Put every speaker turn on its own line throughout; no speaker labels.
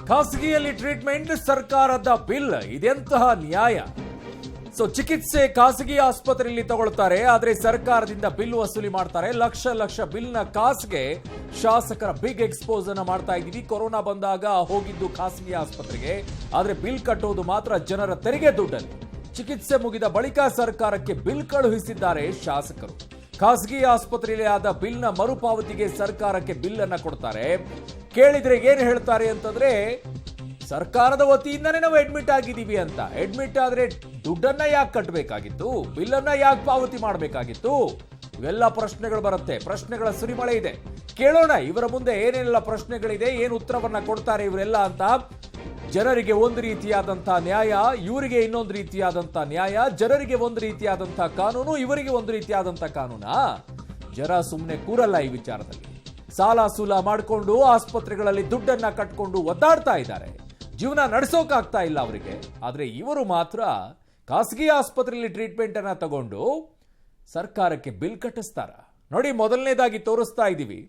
ಖಾಸಗಿಯಲ್ಲಿ treatment ಸರ್ಕಾರದ bill ಇದೆಂತಹ ನ್ಯಾಯ? ಚಿಕಿತ್ಸೆ ಖಾಸಗಿ ಆಸ್ಪತ್ರೆಯಲ್ಲಿ ತಗೊಳ್ತಾರೆ, ಆದ್ರೆ ಸರ್ಕಾರದಿಂದ ಬಿಲ್ ವಸೂಲಿ ಮಾಡ್ತಾರೆ. ಲಕ್ಷ ಲಕ್ಷ ಬಿಲ್ನ ಕಾಸ್ಗೆ ಶಾಸಕರ ಬಿಗ್ ಎಕ್ಸ್ಪೋಸ್ ಅನ್ನ ಮಾಡ್ತಾ ಇದ್ದೀವಿ. ಕೊರೋನಾ ಬಂದಾಗ ಹೋಗಿದ್ದು ಖಾಸಗಿ ಆಸ್ಪತ್ರೆಗೆ, ಆದ್ರೆ ಬಿಲ್ ಕಟ್ಟೋದು ಮಾತ್ರ ಜನರ ತೆರಿಗೆ ದುಡ್ಡಲ್ಲಿ. ಚಿಕಿತ್ಸೆ ಮುಗಿದ ಬಳಿಕ ಸರ್ಕಾರಕ್ಕೆ ಬಿಲ್ ಕಳುಹಿಸಿದ್ದಾರೆ ಶಾಸಕರು. ಖಾಸಗಿ ಆಸ್ಪತ್ರೆಯಲ್ಲಿ ಆದ ಬಿಲ್ನ ಮರುಪಾವತಿಗೆ ಸರ್ಕಾರಕ್ಕೆ ಬಿಲ್ ಅನ್ನ ಕೊಡ್ತಾರೆ. ಕೇಳಿದ್ರೆ ಏನ್ ಹೇಳ್ತಾರೆ ಅಂತಂದ್ರೆ, ಸರ್ಕಾರದ ವತಿಯಿಂದನೇ ನಾವು ಅಡ್ಮಿಟ್ ಆಗಿದ್ದೀವಿ ಅಂತ. ಅಡ್ಮಿಟ್ ಆದ್ರೆ ದುಡ್ಡನ್ನ ಯಾಕೆ ಕಟ್ಟಬೇಕಾಗಿತ್ತು? ಬಿಲ್ ಅನ್ನ ಯಾಕೆ ಪಾವತಿ ಮಾಡಬೇಕಾಗಿತ್ತು? ಇವೆಲ್ಲ ಪ್ರಶ್ನೆಗಳು ಬರುತ್ತೆ. ಪ್ರಶ್ನೆಗಳ ಸುರಿಮಳೆ ಇದೆ. ಕೇಳೋಣ ಇವರ ಮುಂದೆ ಏನೇನೆಲ್ಲ ಪ್ರಶ್ನೆಗಳಿದೆ, ಏನು ಉತ್ತರವನ್ನ ಕೊಡ್ತಾರೆ ಇವರೆಲ್ಲ ಅಂತ. ಜನರಿಗೆ ಒಂದು ರೀತಿಯಾದಂತಹ ನ್ಯಾಯ, ಇವರಿಗೆ ಇನ್ನೊಂದು ರೀತಿಯಾದಂತಹ ನ್ಯಾಯ. ಜನರಿಗೆ ಒಂದು ರೀತಿಯಾದಂತಹ ಕಾನೂನು, ಇವರಿಗೆ ಒಂದು ರೀತಿಯಾದಂತಹ ಕಾನೂನಾ? ಜನ ಸುಮ್ಮನೆ ಕೂರಲ್ಲ ಈ ವಿಚಾರದಲ್ಲಿ. ಸಾಲ ಸೂಲ ಮಾಡಿಕೊಂಡು ಆಸ್ಪತ್ರೆಗಳಲ್ಲಿ ದುಡ್ಡನ್ನ ಕಟ್ಕೊಂಡು ಒದ್ದಾಡ್ತಾ ಇದ್ದಾರೆ. ಜೀವನ ನಡೆಸೋಕಾಗ್ತಾ ಇಲ್ಲ ಅವರಿಗೆ. ಆದ್ರೆ ಇವರು ಮಾತ್ರ ಖಾಸಗಿ ಆಸ್ಪತ್ರೆಯಲ್ಲಿ ಟ್ರೀಟ್ಮೆಂಟ್ ಅನ್ನ ತಗೊಂಡು ಸರ್ಕಾರಕ್ಕೆ ಬಿಲ್ ಕಟ್ಟಿಸ್ತಾರ. ನೋಡಿ, ಮೊದಲನೇದಾಗಿ ತೋರಿಸ್ತಾ ಇದ್ದೀವಿ.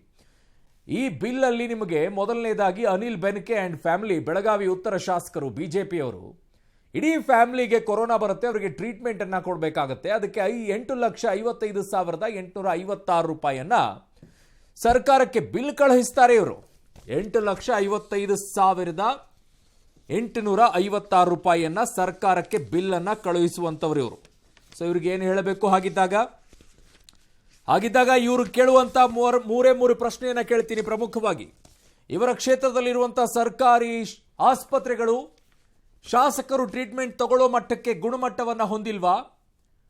ಈ ಬಿಲ್ ಅಲ್ಲಿ ನಿಮಗೆ ಮೊದಲನೇದಾಗಿ ಅನಿಲ್ ಬೆನಕೆ ಅಂಡ್ ಫ್ಯಾಮಿಲಿ, ಬೆಳಗಾವಿ ಉತ್ತರ ಶಾಸಕರು ಬಿಜೆಪಿಯವರು, ಇಡೀ ಫ್ಯಾಮಿಲಿಗೆ ಕೊರೋನಾ ಬರುತ್ತೆ, ಅವರಿಗೆ ಟ್ರೀಟ್ಮೆಂಟ್ ಅನ್ನ ಕೊಡಬೇಕಾಗತ್ತೆ. ಅದಕ್ಕೆ 8,55,856 ರೂಪಾಯಿಯನ್ನ ಸರ್ಕಾರಕ್ಕೆ ಬಿಲ್ ಕಳುಹಿಸ್ತಾರೆ. ಇವರು 8,55,856 ರೂಪಾಯಿಯನ್ನ ಸರ್ಕಾರಕ್ಕೆ ಬಿಲ್ ಅನ್ನ ಕಳುಹಿಸುವಂತವ್ರು ಇವರು. ಇವ್ರಿಗೆ ಏನು ಹೇಳಬೇಕು? ಹಾಗಿದ್ದಾಗ ಇವರು ಕೇಳುವಂತ ಮೂರೇ ಪ್ರಶ್ನೆಯನ್ನ ಕೇಳ್ತೀನಿ ಪ್ರಮುಖವಾಗಿ. ಇವರ ಕ್ಷೇತ್ರದಲ್ಲಿರುವಂತಹ ಸರ್ಕಾರಿ ಆಸ್ಪತ್ರೆಗಳು ಶಾಸಕರು ಟ್ರೀಟ್ಮೆಂಟ್ ತಗೊಳ್ಳೋ ಮಟ್ಟಕ್ಕೆ ಗುಣಮಟ್ಟವನ್ನ ಹೊಂದಿಲ್ವಾ?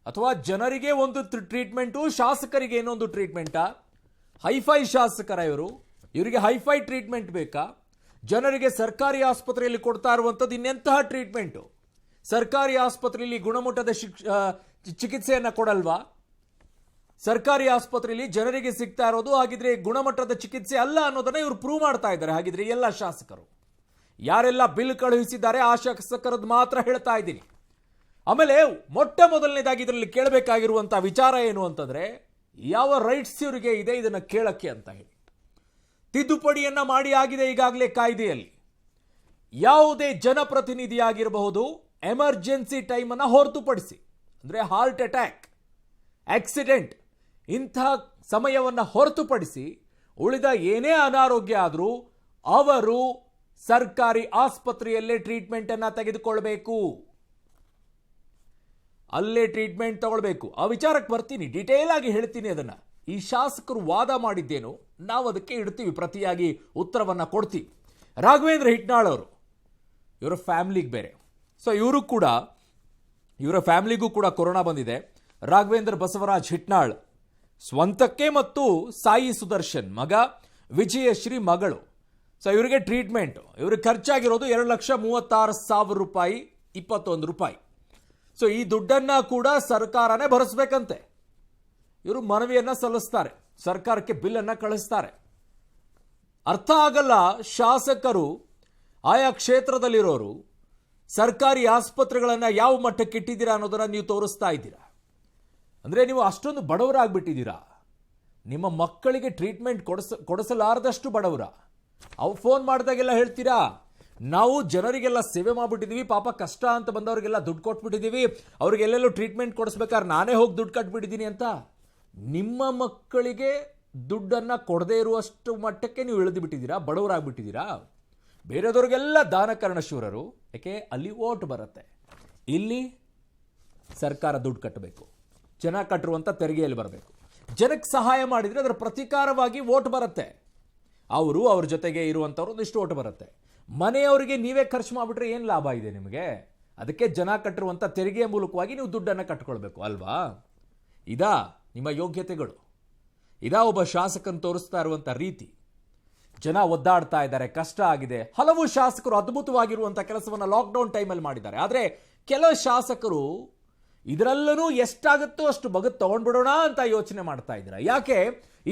ಅಥವಾ ಜನರಿಗೆ ಒಂದು ಟ್ರೀಟ್ಮೆಂಟು, ಶಾಸಕರಿಗೆ ಏನೊಂದು ಟ್ರೀಟ್ಮೆಂಟಾ? ಹೈಫೈ ಶಾಸಕರ ಇವರು? ಇವರಿಗೆ ಹೈಫೈ ಟ್ರೀಟ್ಮೆಂಟ್ ಬೇಕಾ? ಜನರಿಗೆ ಸರ್ಕಾರಿ ಆಸ್ಪತ್ರೆಯಲ್ಲಿ ಕೊಡ್ತಾ ಇರುವಂಥದ್ದು ಇನ್ನೆಂತಹ ಟ್ರೀಟ್ಮೆಂಟು? ಸರ್ಕಾರಿ ಆಸ್ಪತ್ರೆಯಲ್ಲಿ ಗುಣಮಟ್ಟದ ಚಿಕಿತ್ಸೆಯನ್ನ ಕೊಡಲ್ವಾ? ಸರ್ಕಾರಿ ಆಸ್ಪತ್ರೆಯಲ್ಲಿ ಜನರಿಗೆ ಸಿಗ್ತಾ ಇರೋದು ಹಾಗಿದ್ರೆ ಗುಣಮಟ್ಟದ ಚಿಕಿತ್ಸೆ ಅಲ್ಲ ಅನ್ನೋದನ್ನ ಇವರು ಪ್ರೂವ್ ಮಾಡ್ತಾ ಇದ್ದಾರೆ. ಹಾಗಿದ್ರೆ ಎಲ್ಲ ಶಾಸಕರು ಯಾರೆಲ್ಲ ಬಿಲ್ ಕಳುಹಿಸಿದ್ದಾರೆ ಆ ಶಾಸಕರದ್ದು ಮಾತ್ರ ಹೇಳ್ತಾ ಇದ್ದೀನಿ. ಆಮೇಲೆ ಮೊಟ್ಟ ಮೊದಲನೇದಾಗಿ ಇದರಲ್ಲಿ ಕೇಳಬೇಕಾಗಿರುವಂತಹ ವಿಚಾರ ಏನು ಅಂತಂದ್ರೆ, ಯಾವ ರೈಟ್ಸ್ ಇವರಿಗೆ ಇದೆ ಇದನ್ನ ಕೇಳಕ್ಕೆ ಅಂತ ಹೇಳಿ. ತಿದ್ದುಪಡಿಯನ್ನ ಮಾಡಿ ಆಗಿದೆ ಈಗಾಗಲೇ ಕಾಯ್ದೆಯಲ್ಲಿ. ಯಾವುದೇ ಜನಪ್ರತಿನಿಧಿಯಾಗಿರಬಹುದು, ಎಮರ್ಜೆನ್ಸಿ ಟೈಮ್ ಅನ್ನ ಹೊರತುಪಡಿಸಿ, ಅಂದ್ರೆ ಹಾರ್ಟ್ ಅಟ್ಯಾಕ್, ಆಕ್ಸಿಡೆಂಟ್, ಇಂಥ ಸಮಯವನ್ನ ಹೊರತುಪಡಿಸಿ ಉಳಿದ ಏನೇ ಅನಾರೋಗ್ಯ ಆದರೂ ಅವರು ಸರ್ಕಾರಿ ಆಸ್ಪತ್ರೆಯಲ್ಲೇ ಟ್ರೀಟ್ಮೆಂಟ್ ಅನ್ನ ತೆಗೆದುಕೊಳ್ಬೇಕು, ಅಲ್ಲೇ ಟ್ರೀಟ್ಮೆಂಟ್ ತಗೊಳ್ಬೇಕು. ಆ ವಿಚಾರಕ್ಕೆ ಬರ್ತೀನಿ, ಡಿಟೇಲ್ ಆಗಿ ಹೇಳ್ತೀನಿ ಅದನ್ನ. ಈ ಶಾಸಕರು ವಾದ ಮಾಡಿದ್ದೇನು, ನಾವು ಅದಕ್ಕೆ ಇಡ್ತೀವಿ, ಪ್ರತಿಯಾಗಿ ಉತ್ತರವನ್ನ ಕೊಡ್ತೀವಿ. ರಾಘವೇಂದ್ರ ಹಿಟ್ನಾಳ್ ಅವರು, ಇವರ ಫ್ಯಾಮಿಲಿಗೆ ಬೇರೆ, ಇವರ ಫ್ಯಾಮಿಲಿಗೂ ಕೂಡ ಕೊರೋನಾ ಬಂದಿದೆ. ರಾಘವೇಂದ್ರ ಬಸವರಾಜ್ ಹಿಟ್ನಾಳ್ ಸ್ವಂತಕ್ಕೆ ಮತ್ತು ಸಾಯಿ ಸುದರ್ಶನ್ ಮಗ, ವಿಜಯಶ್ರೀ ಮಗಳು. ಇವರಿಗೆ ಟ್ರೀಟ್ಮೆಂಟ್, ಇವ್ರಿಗೆ ಖರ್ಚಾಗಿರೋದು 2,36,000 ರೂಪಾಯಿ, 21 ರೂಪಾಯಿ. ಈ ದುಡ್ಡನ್ನ ಕೂಡ ಸರ್ಕಾರನೇ ಭರಿಸಬೇಕಂತೆ. ಇವರು ಮನವಿಯನ್ನ ಸಲ್ಲಿಸ್ತಾರೆ, ಸರ್ಕಾರಕ್ಕೆ ಬಿಲ್ ಅನ್ನ ಕಳಿಸ್ತಾರೆ. ಅರ್ಥ ಆಗಲ್ಲ, ಶಾಸಕರು ಆಯಾ ಕ್ಷೇತ್ರದಲ್ಲಿರೋರು ಸರ್ಕಾರಿ ಆಸ್ಪತ್ರೆಗಳನ್ನ ಯಾವ ಮಟ್ಟಕ್ಕೆ ಇಟ್ಟಿದ್ದೀರಾ ಅನ್ನೋದನ್ನ ನೀವು ತೋರಿಸ್ತಾ ಇದ್ದೀರಾ. ಅಂದ್ರೆ ನೀವು ಅಷ್ಟೊಂದು ಬಡವರಾಗ್ಬಿಟ್ಟಿದ್ದೀರಾ. ನಿಮ್ಮ ಮಕ್ಕಳಿಗೆ ಟ್ರೀಟ್ಮೆಂಟ್ ಕೊಡಿಸಲಾರದಷ್ಟು ಬಡವರ. ಅವು ಫೋನ್ ಮಾಡಿದಾಗೆಲ್ಲ ಹೇಳ್ತೀರಾ, ನಾವು ಜನರಿಗೆಲ್ಲ ಸೇವೆ ಮಾಡ್ಬಿಟ್ಟಿದೀವಿ, ಪಾಪ ಕಷ್ಟ ಅಂತ ಬಂದವರಿಗೆಲ್ಲ ದುಡ್ಡು ಕೊಟ್ಬಿಟ್ಟಿದೀವಿ, ಅವ್ರಿಗೆಲ್ಲೆಲ್ಲೂ ಟ್ರೀಟ್ಮೆಂಟ್ ಕೊಡಿಸ್ಬೇಕಾದ್ರೆ ನಾನೇ ಹೋಗಿ ದುಡ್ಡು ಕಟ್ಬಿಟ್ಟಿದ್ದೀನಿ ಅಂತ. ನಿಮ್ಮ ಮಕ್ಕಳಿಗೆ ದುಡ್ಡನ್ನ ಕೊಡದೇ ಇರುವಷ್ಟು ಮಟ್ಟಕ್ಕೆ ನೀವು ಇಳಿದು ಬಿಟ್ಟಿದ್ದೀರಾ, ಬಡವರಾಗ್ಬಿಟ್ಟಿದ್ದೀರಾ. ಬೇರೆದವ್ರಿಗೆಲ್ಲ ದಾನಕರಣ ಶೂರರು, ಯಾಕೆ ಅಲ್ಲಿ ಓಟ್ ಬರುತ್ತೆ, ಇಲ್ಲಿ ಸರ್ಕಾರ ದುಡ್ಡು ಕಟ್ಟಬೇಕು, ಜನ ಕಟ್ಟಿರುವಂಥ ತೆರಿಗೆಯಲ್ಲಿ ಬರಬೇಕು. ಜನಕ್ಕೆ ಸಹಾಯ ಮಾಡಿದರೆ ಅದರ ಪ್ರತೀಕಾರವಾಗಿ ಓಟ್ ಬರುತ್ತೆ. ಅವ್ರ ಜೊತೆಗೆ ಇರುವಂಥವ್ರು ಒಂದಿಷ್ಟು ಓಟ್ ಬರುತ್ತೆ. ಮನೆಯವರಿಗೆ ನೀವೇ ಖರ್ಚು ಮಾಡಿಬಿಟ್ರೆ ಏನು ಲಾಭ ಇದೆ ನಿಮಗೆ? ಅದಕ್ಕೆ ಜನ ಕಟ್ಟಿರುವಂಥ ತೆರಿಗೆಯ ಮೂಲಕವಾಗಿ ನೀವು ದುಡ್ಡನ್ನು ಕಟ್ಕೊಳ್ಬೇಕು ಅಲ್ವಾ? ಇದಾ ನಿಮ್ಮ ಯೋಗ್ಯತೆಗಳು? ಇದಾ ಒಬ್ಬ ಶಾಸಕನ ತೋರಿಸ್ತಾ ಇರುವಂಥ ರೀತಿ? ಜನ ಒದ್ದಾಡ್ತಾ ಇದ್ದಾರೆ, ಕಷ್ಟ ಆಗಿದೆ. ಹಲವು ಶಾಸಕರು ಅದ್ಭುತವಾಗಿರುವಂಥ ಕೆಲಸವನ್ನು ಲಾಕ್ಡೌನ್ ಟೈಮಲ್ಲಿ ಮಾಡಿದ್ದಾರೆ. ಆದರೆ ಕೆಲವು ಶಾಸಕರು ಇದರಲ್ಲೂ ಎಷ್ಟಾಗುತ್ತೋ ಅಷ್ಟು ಬಗತ್ ತಗೊಂಡ್ಬಿಡೋಣ ಅಂತ ಯೋಚನೆ ಮಾಡ್ತಾ ಇದ್ದೀರಾ. ಯಾಕೆ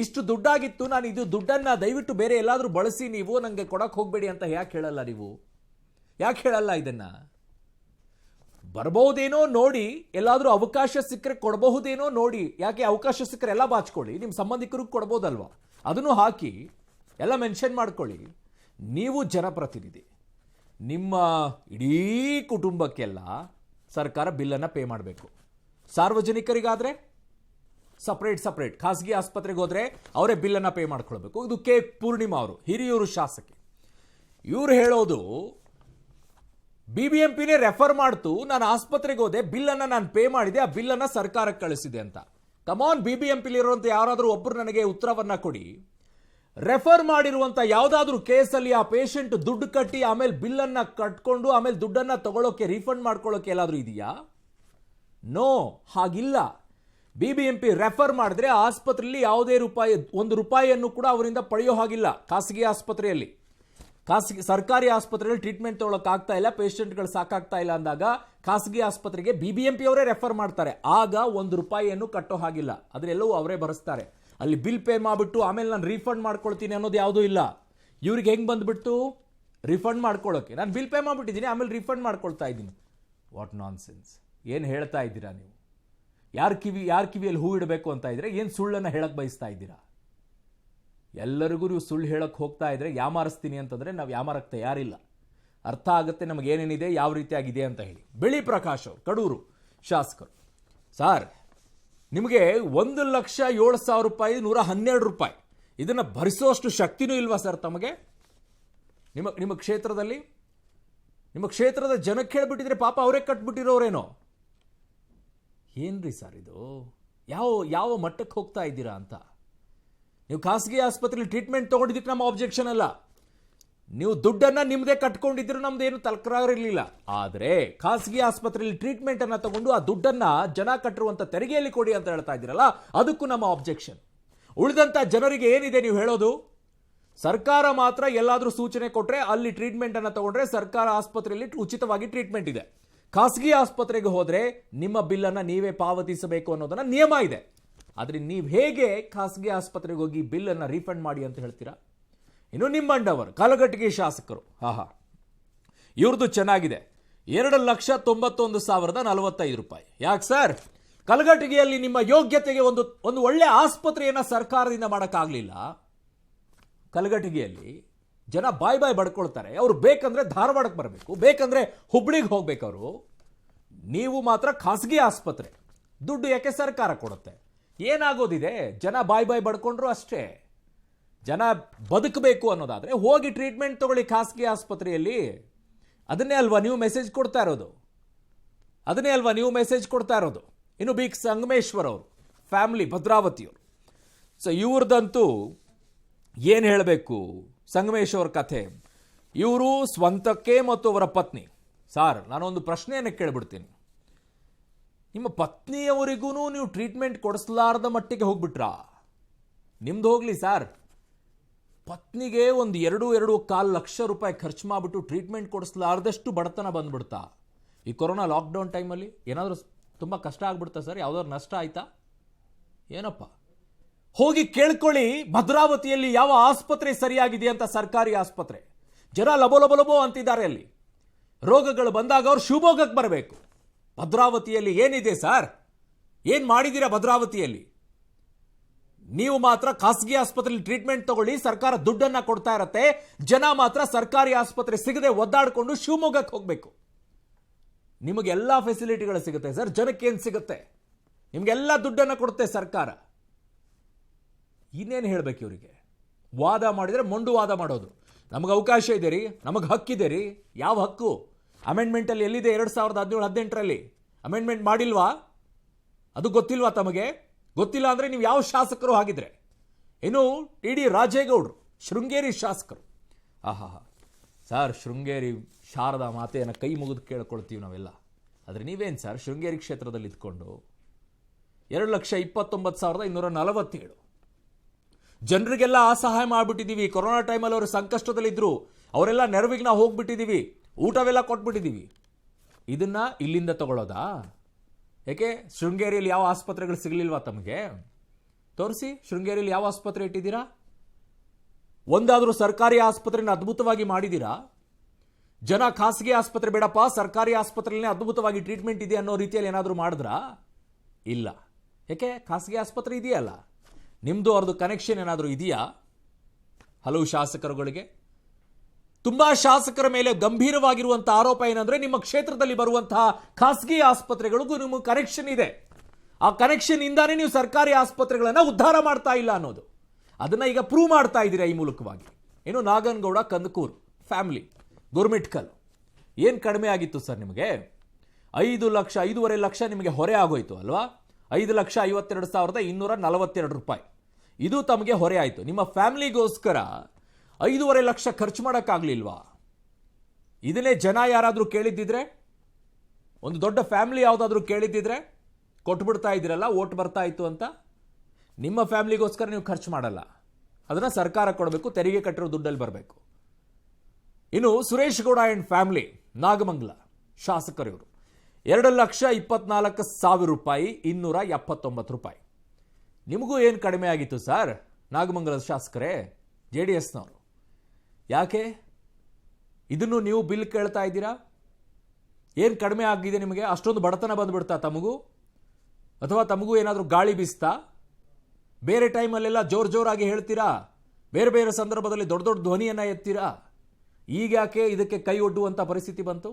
ಇಷ್ಟು ದುಡ್ಡಾಗಿತ್ತು, ನಾನು ಇದು ದುಡ್ಡನ್ನ ದಯವಿಟ್ಟು ಬೇರೆ ಎಲ್ಲಾದ್ರೂ ಬಳಸಿ, ನೀವು ನನಗೆ ಕೊಡಕ್ಕೆ ಹೋಗಬೇಡಿ ಅಂತ ಯಾಕೆ ಹೇಳಲ್ಲ? ನೀವು ಯಾಕೆ ಹೇಳಲ್ಲ ಇದನ್ನ? ಬರಬಹುದೇನೋ ನೋಡಿ, ಎಲ್ಲಾದ್ರೂ ಅವಕಾಶ ಸಿಕ್ಕರೆ ಕೊಡಬಹುದೇನೋ ನೋಡಿ. ಯಾಕೆ ಅವಕಾಶ ಸಿಕ್ಕರೆ ಎಲ್ಲ ಬಾಚ್ಕೊಳ್ಳಿ, ನಿಮ್ಮ ಸಂಬಂಧಿಕರಿಗೆ ಕೊಡ್ಬೋದಲ್ವಾ? ಅದನ್ನು ಹಾಕಿ ಎಲ್ಲ ಮೆನ್ಷನ್ ಮಾಡ್ಕೊಳ್ಳಿ. ನೀವು ಜನಪ್ರತಿನಿಧಿ, ನಿಮ್ಮ ಇಡೀ ಕುಟುಂಬಕ್ಕೆಲ್ಲ ಸರ್ಕಾರ ಬಿಲ್ಲನ್ನು ಪೇ ಮಾಡಬೇಕು. ಸಾರ್ವಜನಿಕರಿಗಾದರೆ ಸಪ್ರೇಟ್ ಖಾಸಗಿ ಆಸ್ಪತ್ರೆಗೆ ಹೋದರೆ ಅವರೇ ಬಿಲ್ಲನ್ನು ಪೇ ಮಾಡ್ಕೊಳ್ಬೇಕು. ಇದು ಕೆ ಪೂರ್ಣಿಮಾ ಅವರು, ಹಿರಿಯೂರು ಶಾಸಕಿ. ಇವ್ರು ಹೇಳೋದು BBMPನೇ ರೆಫರ್ ಮಾಡ್ತು, ನಾನು ಆಸ್ಪತ್ರೆಗೆ ಹೋದೆ, ಬಿಲ್ಲನ್ನು ನಾನು ಪೇ ಮಾಡಿದೆ, ಆ ಬಿಲ್ಲನ್ನು ಸರ್ಕಾರಕ್ಕೆ ಕಳಿಸಿದೆ ಅಂತ. ಕಮಾನ್, BBMPಲಿರುವಂಥ ಯಾರಾದರೂ ಒಬ್ಬರು ನನಗೆ ಉತ್ತರವನ್ನ ಕೊಡಿ. ರೆಫರ್ ಮಾಡಿರುವಂಥ ಯಾವುದಾದ್ರೂ ಕೇಸಲ್ಲಿ ಆ ಪೇಷಂಟ್ ದುಡ್ಡು ಕಟ್ಟಿ ಆಮೇಲೆ ಬಿಲ್ಲನ್ನು ಕಟ್ಕೊಂಡು ಆಮೇಲೆ ದುಡ್ಡನ್ನು ತಗೊಳ್ಳೋಕೆ ರೀಫಂಡ್ ಮಾಡ್ಕೊಳ್ಳೋಕೆ ಎಲ್ಲಾದರೂ ಇದೆಯಾ? ನೋ, ಹಾಗಿಲ್ಲ. BBMP ರೆಫರ್ ಮಾಡಿದ್ರೆ ಆಸ್ಪತ್ರೆಯಲ್ಲಿ ಯಾವುದೇ ₹1 ಕೂಡ ಅವರಿಂದ ಪಡೆಯೋ ಹಾಗಿಲ್ಲ. ಖಾಸಗಿ ಆಸ್ಪತ್ರೆಯಲ್ಲಿ, ಸರ್ಕಾರಿ ಆಸ್ಪತ್ರೆಯಲ್ಲಿ ಟ್ರೀಟ್ಮೆಂಟ್ ತಗೊಳ್ಳೋಕೆ ಆಗ್ತಾ ಇಲ್ಲ, ಪೇಷಂಟ್ಗಳು ಸಾಕಾಗ್ತಾ ಇಲ್ಲ ಅಂದಾಗ ಖಾಸಗಿ ಆಸ್ಪತ್ರೆಗೆ BBMP ಅವರೇ ರೆಫರ್ ಮಾಡ್ತಾರೆ. ಆಗ ₹1 ಕಟ್ಟೋ ಹಾಗಿಲ್ಲ. ಅದರೆಲ್ಲವೂ ಅವರೇ ಭರಿಸ್ತಾರೆ. ಅಲ್ಲಿ ಬಿಲ್ ಪೇ ಮಾಡಿಬಿಟ್ಟು ಆಮೇಲೆ ನಾನು ರೀಫಂಡ್ ಮಾಡ್ಕೊಳ್ತೀನಿ ಅನ್ನೋದು ಯಾವುದೂ ಇಲ್ಲ. ಇವ್ರಿಗೆ ಹೆಂಗೆ ಬಂದ್ಬಿಟ್ಟು ರಿಫಂಡ್ ಮಾಡ್ಕೊಳ್ಳೋಕೆ, ನಾನು ಬಿಲ್ ಪೇ ಮಾಡಿಬಿಟ್ಟಿದ್ದೀನಿ ಆಮೇಲೆ ರಿಫಂಡ್ ಮಾಡ್ಕೊಳ್ತಾ ಇದ್ದೀನಿ. What non sense! ಏನು ಹೇಳ್ತಾ ಇದ್ದೀರಾ ನೀವು? ಯಾರ ಕಿವಿಯಲ್ಲಿ ಹೂ ಇಡಬೇಕು ಅಂತ ಇದ್ರೆ ಏನು ಸುಳ್ಳನ್ನು ಹೇಳಕ್ ಬಯಸ್ತಾ ಇದ್ದೀರಾ? ಎಲ್ಲರಿಗೂ ನೀವು ಸುಳ್ಳು ಹೇಳಕ್ಕೆ ಹೋಗ್ತಾ ಇದ್ರೆ ಯಾಮಾರಿಸ್ತೀನಿ ಅಂತಂದ್ರೆ ನಾವು ಯಾಮಾರಕ್ಕೆ ತಯಾರಿಲ್ಲ. ಅರ್ಥ ಆಗುತ್ತೆ ನಮಗೆ ಏನೇನಿದೆ, ಯಾವ ರೀತಿಯಾಗಿದೆ ಅಂತ ಹೇಳಿ. ಬೆಳಿ ಪ್ರಕಾಶ್ ಅವರು, ಕಡೂರು ಶಾಸಕರು. ಸರ್, ನಿಮಗೆ ₹1,07,112 112 ಇದನ್ನು ಭರಿಸುವಷ್ಟು ಶಕ್ತಿನೂ ಇಲ್ವಾ ಸರ್ ತಮಗೆ? ನಿಮ್ಮ ಕ್ಷೇತ್ರದಲ್ಲಿ, ನಿಮ್ಮ ಕ್ಷೇತ್ರದ ಜನಕ್ಕೆ ಹೇಳ್ಬಿಟ್ಟಿದ್ರೆ ಪಾಪ ಅವರೇ ಕಟ್ಬಿಟ್ಟಿರೋರೇನೋ. ಏನ್ರಿ ಸರ್ ಇದು? ಯಾವ ಮಟ್ಟಕ್ಕೆ ಹೋಗ್ತಾ ಇದ್ದೀರಾ ಅಂತ. ನೀವು ಖಾಸಗಿ ಆಸ್ಪತ್ರೆಯಲ್ಲಿ ಟ್ರೀಟ್ಮೆಂಟ್ ತಗೊಂಡಿದ್ದಕ್ಕೆ ನಮ್ಮ ಆಬ್ಜೆಕ್ಷನ್ ಅಲ್ಲ. ನೀವು ದುಡ್ಡನ್ನು ನಿಮ್ಮದೇ ಕಟ್ಕೊಂಡಿದ್ರು ನಮ್ದೇನು ತಕರಾರಿರಲಿಲ್ಲ. ಆದರೆ ಖಾಸಗಿ ಆಸ್ಪತ್ರೆಯಲ್ಲಿ ಟ್ರೀಟ್ಮೆಂಟ್ ಅನ್ನು ತಗೊಂಡು ಆ ದುಡ್ಡನ್ನು ಜನ ಕಟ್ಟಿರುವಂಥ ತೆರಿಗೆಯಲ್ಲಿ ಕೊಡಿ ಅಂತ ಹೇಳ್ತಾ ಇದ್ದೀರಲ್ಲ, ಅದಕ್ಕೂ ನಮ್ಮ ಆಬ್ಜೆಕ್ಷನ್. ಉಳಿದಂಥ ಜನರಿಗೆ ಏನಿದೆ ನೀವು ಹೇಳೋದು? ಸರ್ಕಾರ ಮಾತ್ರ ಎಲ್ಲಾದರೂ ಸೂಚನೆ ಕೊಟ್ಟರೆ ಅಲ್ಲಿ ಟ್ರೀಟ್ಮೆಂಟ್ ಅನ್ನು ತಗೊಂಡ್ರೆ ಸರ್ಕಾರ ಆಸ್ಪತ್ರೆಯಲ್ಲಿ ಉಚಿತವಾಗಿ ಟ್ರೀಟ್ಮೆಂಟ್ ಇದೆ. ಖಾಸಗಿ ಆಸ್ಪತ್ರೆಗೆ ಹೋದರೆ ನಿಮ್ಮ ಬಿಲ್ಲನ್ನು ನೀವೇ ಪಾವತಿಸಬೇಕು ಅನ್ನೋದನ್ನ ನಿಯಮ ಇದೆ. ಆದರೆ ನೀವು ಹೇಗೆ ಖಾಸಗಿ ಆಸ್ಪತ್ರೆಗೆ ಹೋಗಿ ಬಿಲ್ಲನ್ನು ರೀಫಂಡ್ ಮಾಡಿ ಅಂತ ಹೇಳ್ತೀರಾ? ಇನ್ನು ನಿಮ್ಮಂಡವರು ಕಲಘಟಗಿ ಶಾಸಕರು, ಇವ್ರದ್ದು ಚೆನ್ನಾಗಿದೆ. ₹2,91,045. ಯಾಕೆ ಸರ್? ಕಲಘಟಗಿಯಲ್ಲಿ ನಿಮ್ಮ ಯೋಗ್ಯತೆಗೆ ಒಂದು ಒಳ್ಳೆ ಆಸ್ಪತ್ರೆಯನ್ನು ಸರ್ಕಾರದಿಂದ ಮಾಡೋಕ್ಕಾಗಲಿಲ್ಲ. ಕಲಘಟಗಿಯಲ್ಲಿ ಜನ ಬಾಯ್ ಬಡ್ಕೊಳ್ತಾರೆ. ಅವರು ಬೇಕಂದ್ರೆ ಧಾರವಾಡಕ್ಕೆ ಬರಬೇಕು, ಬೇಕಂದ್ರೆ ಹುಬ್ಳಿಗೆ ಹೋಗ್ಬೇಕು ಅವರು. ನೀವು ಮಾತ್ರ ಖಾಸಗಿ ಆಸ್ಪತ್ರೆ, ದುಡ್ಡು ಯಾಕೆ ಸರ್ಕಾರ ಕೊಡುತ್ತೆ? ಏನಾಗೋದಿದೆ? ಜನ ಬಾಯ್ ಬಡ್ಕೊಂಡ್ರು ಅಷ್ಟೇ. ಜನ ಬದುಕಬೇಕು ಅನ್ನೋದಾದ್ರೆ ಹೋಗಿ ಟ್ರೀಟ್ಮೆಂಟ್ ತಗೊಳ್ಳಿ ಖಾಸಗಿ ಆಸ್ಪತ್ರೆಯಲ್ಲಿ. ಅದನ್ನೇ ಅಲ್ವಾ ನೀವು ಮೆಸೇಜ್ ಕೊಡ್ತಾ ಇರೋದು. ಇನ್ನು ಬಿ ಸಂಗಮೇಶ್ವರ್ ಅವರು, ಫ್ಯಾಮಿಲಿ ಭದ್ರಾವತಿಯವರು. ಸೊ ಇವ್ರದಂತೂ ಏನು ಹೇಳಬೇಕು ಸಂಗಮೇಶ್ವರ್ ಕಥೆ. ಇವರು ಸ್ವಂತಕ್ಕೆ ಮತ್ತು ಅವರ ಪತ್ನಿ. ಸಾರ್, ನಾನೊಂದು ಪ್ರಶ್ನೆಯನ್ನು ಕೇಳ್ಬಿಡ್ತೀನಿ. ನಿಮ್ಮ ಪತ್ನಿಯವರಿಗೂ ನೀವು ಟ್ರೀಟ್ಮೆಂಟ್ ಕೊಡಿಸಲಾರದ ಮಟ್ಟಿಗೆ ಹೋಗ್ಬಿಟ್ರಾ? ನಿಮ್ದು ಹೋಗ್ಲಿ ಸಾರ್, ಪತ್ನಿಗೆ ಒಂದು ₹2.25 ಲಕ್ಷ ಖರ್ಚು ಮಾಡಿಬಿಟ್ಟು ಟ್ರೀಟ್ಮೆಂಟ್ ಕೊಡಿಸಲಾರ್ದಷ್ಟು ಬಡತನ ಬಂದ್ಬಿಡ್ತಾ? ಈ ಕೊರೋನಾ ಲಾಕ್ಡೌನ್ ಟೈಮಲ್ಲಿ ಏನಾದರೂ ತುಂಬ ಕಷ್ಟ ಆಗ್ಬಿಡ್ತಾ ಸರ್? ಯಾವುದಾದ್ರು ನಷ್ಟ ಆಯ್ತಾ? ಏನಪ್ಪ, ಹೋಗಿ ಕೇಳ್ಕೊಳ್ಳಿ ಭದ್ರಾವತಿಯಲ್ಲಿ ಯಾವ ಆಸ್ಪತ್ರೆ ಸರಿಯಾಗಿದೆ ಅಂತ. ಸರ್ಕಾರಿ ಆಸ್ಪತ್ರೆ ಜನ ಲಬೋ ಅಂತಿದ್ದಾರೆ. ಅಲ್ಲಿ ರೋಗಗಳು ಬಂದಾಗ ಅವ್ರು ಶಿವಮೊಗ್ಗಕ್ಕೆ ಬರಬೇಕು. ಭದ್ರಾವತಿಯಲ್ಲಿ ಏನಿದೆ ಸರ್? ಏನು ಮಾಡಿದ್ದೀರಾ ಭದ್ರಾವತಿಯಲ್ಲಿ? ನೀವು ಮಾತ್ರ ಖಾಸಗಿ ಆಸ್ಪತ್ರೆಯಲ್ಲಿ ಟ್ರೀಟ್ಮೆಂಟ್ ತಗೊಳ್ಳಿ, ಸರ್ಕಾರ ದುಡ್ಡನ್ನ ಕೊಡ್ತಾ ಇರತ್ತೆ. ಜನ ಮಾತ್ರ ಸರ್ಕಾರಿ ಆಸ್ಪತ್ರೆ ಸಿಗದೆ ಒದ್ದಾಡಿಕೊಂಡು ಶಿವಮೊಗ್ಗಕ್ಕೆ ಹೋಗಬೇಕು. ನಿಮಗೆಲ್ಲ ಫೆಸಿಲಿಟಿಗಳು ಸಿಗುತ್ತೆ ಸರ್, ಜನಕ್ಕೇನು ಸಿಗುತ್ತೆ? ನಿಮಗೆಲ್ಲ ದುಡ್ಡನ್ನು ಕೊಡುತ್ತೆ ಸರ್ಕಾರ. ಇನ್ನೇನು ಹೇಳಬೇಕು ಇವರಿಗೆ? ವಾದ ಮಾಡಿದರೆ ಮೊಂಡು ವಾದ ಮಾಡೋದು. ನಮಗೆ ಅವಕಾಶ ಇದೆ ರೀ, ನಮಗೆ ಹಕ್ಕಿದೆ ರೀ. ಯಾವ ಹಕ್ಕು? ಅಮೆಂಡ್ಮೆಂಟಲ್ಲಿ ಎಲ್ಲಿದೆ? 2017-18ರಲ್ಲಿ ಅಮೆಂಡ್ಮೆಂಟ್ ಮಾಡಿಲ್ವಾ? ಅದು ಗೊತ್ತಿಲ್ವಾ ತಮಗೆ? ಗೊತ್ತಿಲ್ಲ ಅಂದರೆ ನೀವು ಯಾವ ಶಾಸಕರು ಆಗಿದ್ರೆ? ಇನ್ನು ಟಿ.ಡಿ. ರಾಜೇಗೌಡರು, ಶೃಂಗೇರಿ ಶಾಸಕರು. ಸರ್, ಶೃಂಗೇರಿ ಶಾರದಾ ಮಾತೆಯನ್ನು ಕೈ ಮುಗಿದು ಕೇಳ್ಕೊಳ್ತೀವಿ ನಾವೆಲ್ಲ. ಆದರೆ ನೀವೇನು ಸರ್ ಶೃಂಗೇರಿ ಕ್ಷೇತ್ರದಲ್ಲಿ ಇದ್ಕೊಂಡು 2,29,247 ಜನರಿಗೆಲ್ಲ ಸಹಾಯ ಮಾಡಿಬಿಟ್ಟಿದ್ದೀವಿ. ಕೊರೋನಾ ಟೈಮಲ್ಲಿ ಅವರು ಸಂಕಷ್ಟದಲ್ಲಿದ್ದರು, ಅವರೆಲ್ಲ ನೆರವಿಗೆ ನಾವು ಹೋಗ್ಬಿಟ್ಟಿದ್ದೀವಿ, ಊಟವೆಲ್ಲ ಕೊಟ್ಬಿಟ್ಟಿದ್ದೀವಿ. ಇದನ್ನ ಇಲ್ಲಿಂದ ತಗೊಳ್ಳೋದಾ? ಯಾಕೆ ಶೃಂಗೇರಿಯಲ್ಲಿ ಯಾವ ಆಸ್ಪತ್ರೆಗಳು ಸಿಗಲಿಲ್ವಾ ತಮಗೆ? ತೋರಿಸಿ, ಶೃಂಗೇರಿಯಲ್ಲಿ ಯಾವ ಆಸ್ಪತ್ರೆ ಇಟ್ಟಿದ್ದೀರಾ? ಒಂದಾದರೂ ಸರ್ಕಾರಿ ಆಸ್ಪತ್ರೆನ ಅದ್ಭುತವಾಗಿ ಮಾಡಿದ್ದೀರಾ? ಜನ ಖಾಸಗಿ ಆಸ್ಪತ್ರೆ ಬೇಡಪ್ಪ, ಸರ್ಕಾರಿ ಆಸ್ಪತ್ರೆಯಲ್ಲೇ ಅದ್ಭುತವಾಗಿ ಟ್ರೀಟ್ಮೆಂಟ್ ಇದೆ ಅನ್ನೋ ರೀತಿಯಲ್ಲಿ ಏನಾದರೂ ಮಾಡಿದ್ರಾ? ಇಲ್ಲ. ಯಾಕೆ? ಖಾಸಗಿ ಆಸ್ಪತ್ರೆ ಇದೆಯಲ್ಲ. ನಿಮ್ಮದು ಅವ್ರದ್ದು ಕನೆಕ್ಷನ್ ಏನಾದರೂ ಇದೆಯಾ? ಹಲವು ಶಾಸಕರುಗಳಿಗೆ ತುಂಬಾ ಶಾಸಕರ ಮೇಲೆ ಗಂಭೀರವಾಗಿರುವಂತಹ ಆರೋಪ ಏನಂದ್ರೆ ನಿಮ್ಮ ಕ್ಷೇತ್ರದಲ್ಲಿ ಬರುವಂತಹ ಖಾಸಗಿ ಆಸ್ಪತ್ರೆಗಳಿಗೂ ನಿಮಗೆ ಕನೆಕ್ಷನ್ ಇದೆ. ಆ ಕನೆಕ್ಷನ್ ಇಂದಾನೇ ನೀವು ಸರ್ಕಾರಿ ಆಸ್ಪತ್ರೆಗಳನ್ನ ಉದ್ಧಾರ ಮಾಡ್ತಾ ಇಲ್ಲ ಅನ್ನೋದು. ಅದನ್ನ ಈಗ ಪ್ರೂವ್ ಮಾಡ್ತಾ ಇದ್ದೀರಾ ಈ ಮೂಲಕವಾಗಿ. ಏನು ನಾಗನಗೌಡ ಕಂದಕೂರು ಫ್ಯಾಮಿಲಿ ಗುರುಮಿಟ್ಕಲ್ ಏನು ಕಡಿಮೆ ಆಗಿತ್ತು ಸರ್ ನಿಮಗೆ? 5,52,5 ಲಕ್ಷ ನಿಮಗೆ ಹೊರೆ ಆಗೋಯ್ತು ಅಲ್ವಾ? 5,52,242 ರೂಪಾಯಿ ಇದು ತಮಗೆ ಹೊರೆ ಆಯಿತು. ನಿಮ್ಮ ಫ್ಯಾಮಿಲಿಗೋಸ್ಕರ 5.5 ಲಕ್ಷ ಖರ್ಚು ಮಾಡೋಕ್ಕಾಗಲಿಲ್ವಾ? ಇದನ್ನೇ ಜನ ಯಾರಾದರೂ ಕೇಳಿದ್ದಿದ್ರೆ, ಒಂದು ದೊಡ್ಡ ಫ್ಯಾಮಿಲಿ ಯಾವುದಾದ್ರೂ ಕೇಳಿದ್ದಿದ್ರೆ ಕೊಟ್ಬಿಡ್ತಾ ಇದ್ದೀರಲ್ಲ, ಓಟ್ ಬರ್ತಾ ಇತ್ತು ಅಂತ. ನಿಮ್ಮ ಫ್ಯಾಮಿಲಿಗೋಸ್ಕರ ನೀವು ಖರ್ಚು ಮಾಡಲ್ಲ, ಅದನ್ನು ಸರ್ಕಾರ ಕೊಡಬೇಕು, ತೆರಿಗೆ ಕಟ್ಟಿರೋ ದುಡ್ಡಲ್ಲಿ ಬರಬೇಕು. ಇನ್ನು ಸುರೇಶ್ ಗೌಡ ಆ್ಯಂಡ್ ಫ್ಯಾಮಿಲಿ ನಾಗಮಂಗಲ ಶಾಸಕರಿವರು 2,24,000 ರೂಪಾಯಿ 279 ರೂಪಾಯಿ. ನಿಮಗೂ ಏನು ಕಡಿಮೆ ಆಗಿತ್ತು ಸರ್ ನಾಗಮಂಗಲದ ಶಾಸಕರೇ, JDSನವರು? ಯಾಕೆ ಇದನ್ನು ನೀವು ಬಿಲ್ ಕೇಳ್ತಾ ಇದ್ದೀರಾ? ಏನು ಕಡಿಮೆ ಆಗಿದೆ ನಿಮಗೆ? ಅಷ್ಟೊಂದು ಬಡತನ ಬಂದುಬಿಡ್ತಾ ತಮಗೂ? ಅಥವಾ ತಮಗೂ ಏನಾದರೂ ಗಾಳಿ ಬೀಸ್ತಾ? ಬೇರೆ ಟೈಮಲ್ಲೆಲ್ಲ ಜೋರಾಗಿ ಹೇಳ್ತೀರಾ, ಬೇರೆ ಬೇರೆ ಸಂದರ್ಭದಲ್ಲಿ ದೊಡ್ಡ ದೊಡ್ಡ ಧ್ವನಿಯನ್ನು ಎತ್ತೀರಾ. ಈಗ ಯಾಕೆ ಇದಕ್ಕೆ ಕೈ ಒಡ್ಡುವಂಥ ಪರಿಸ್ಥಿತಿ ಬಂತು?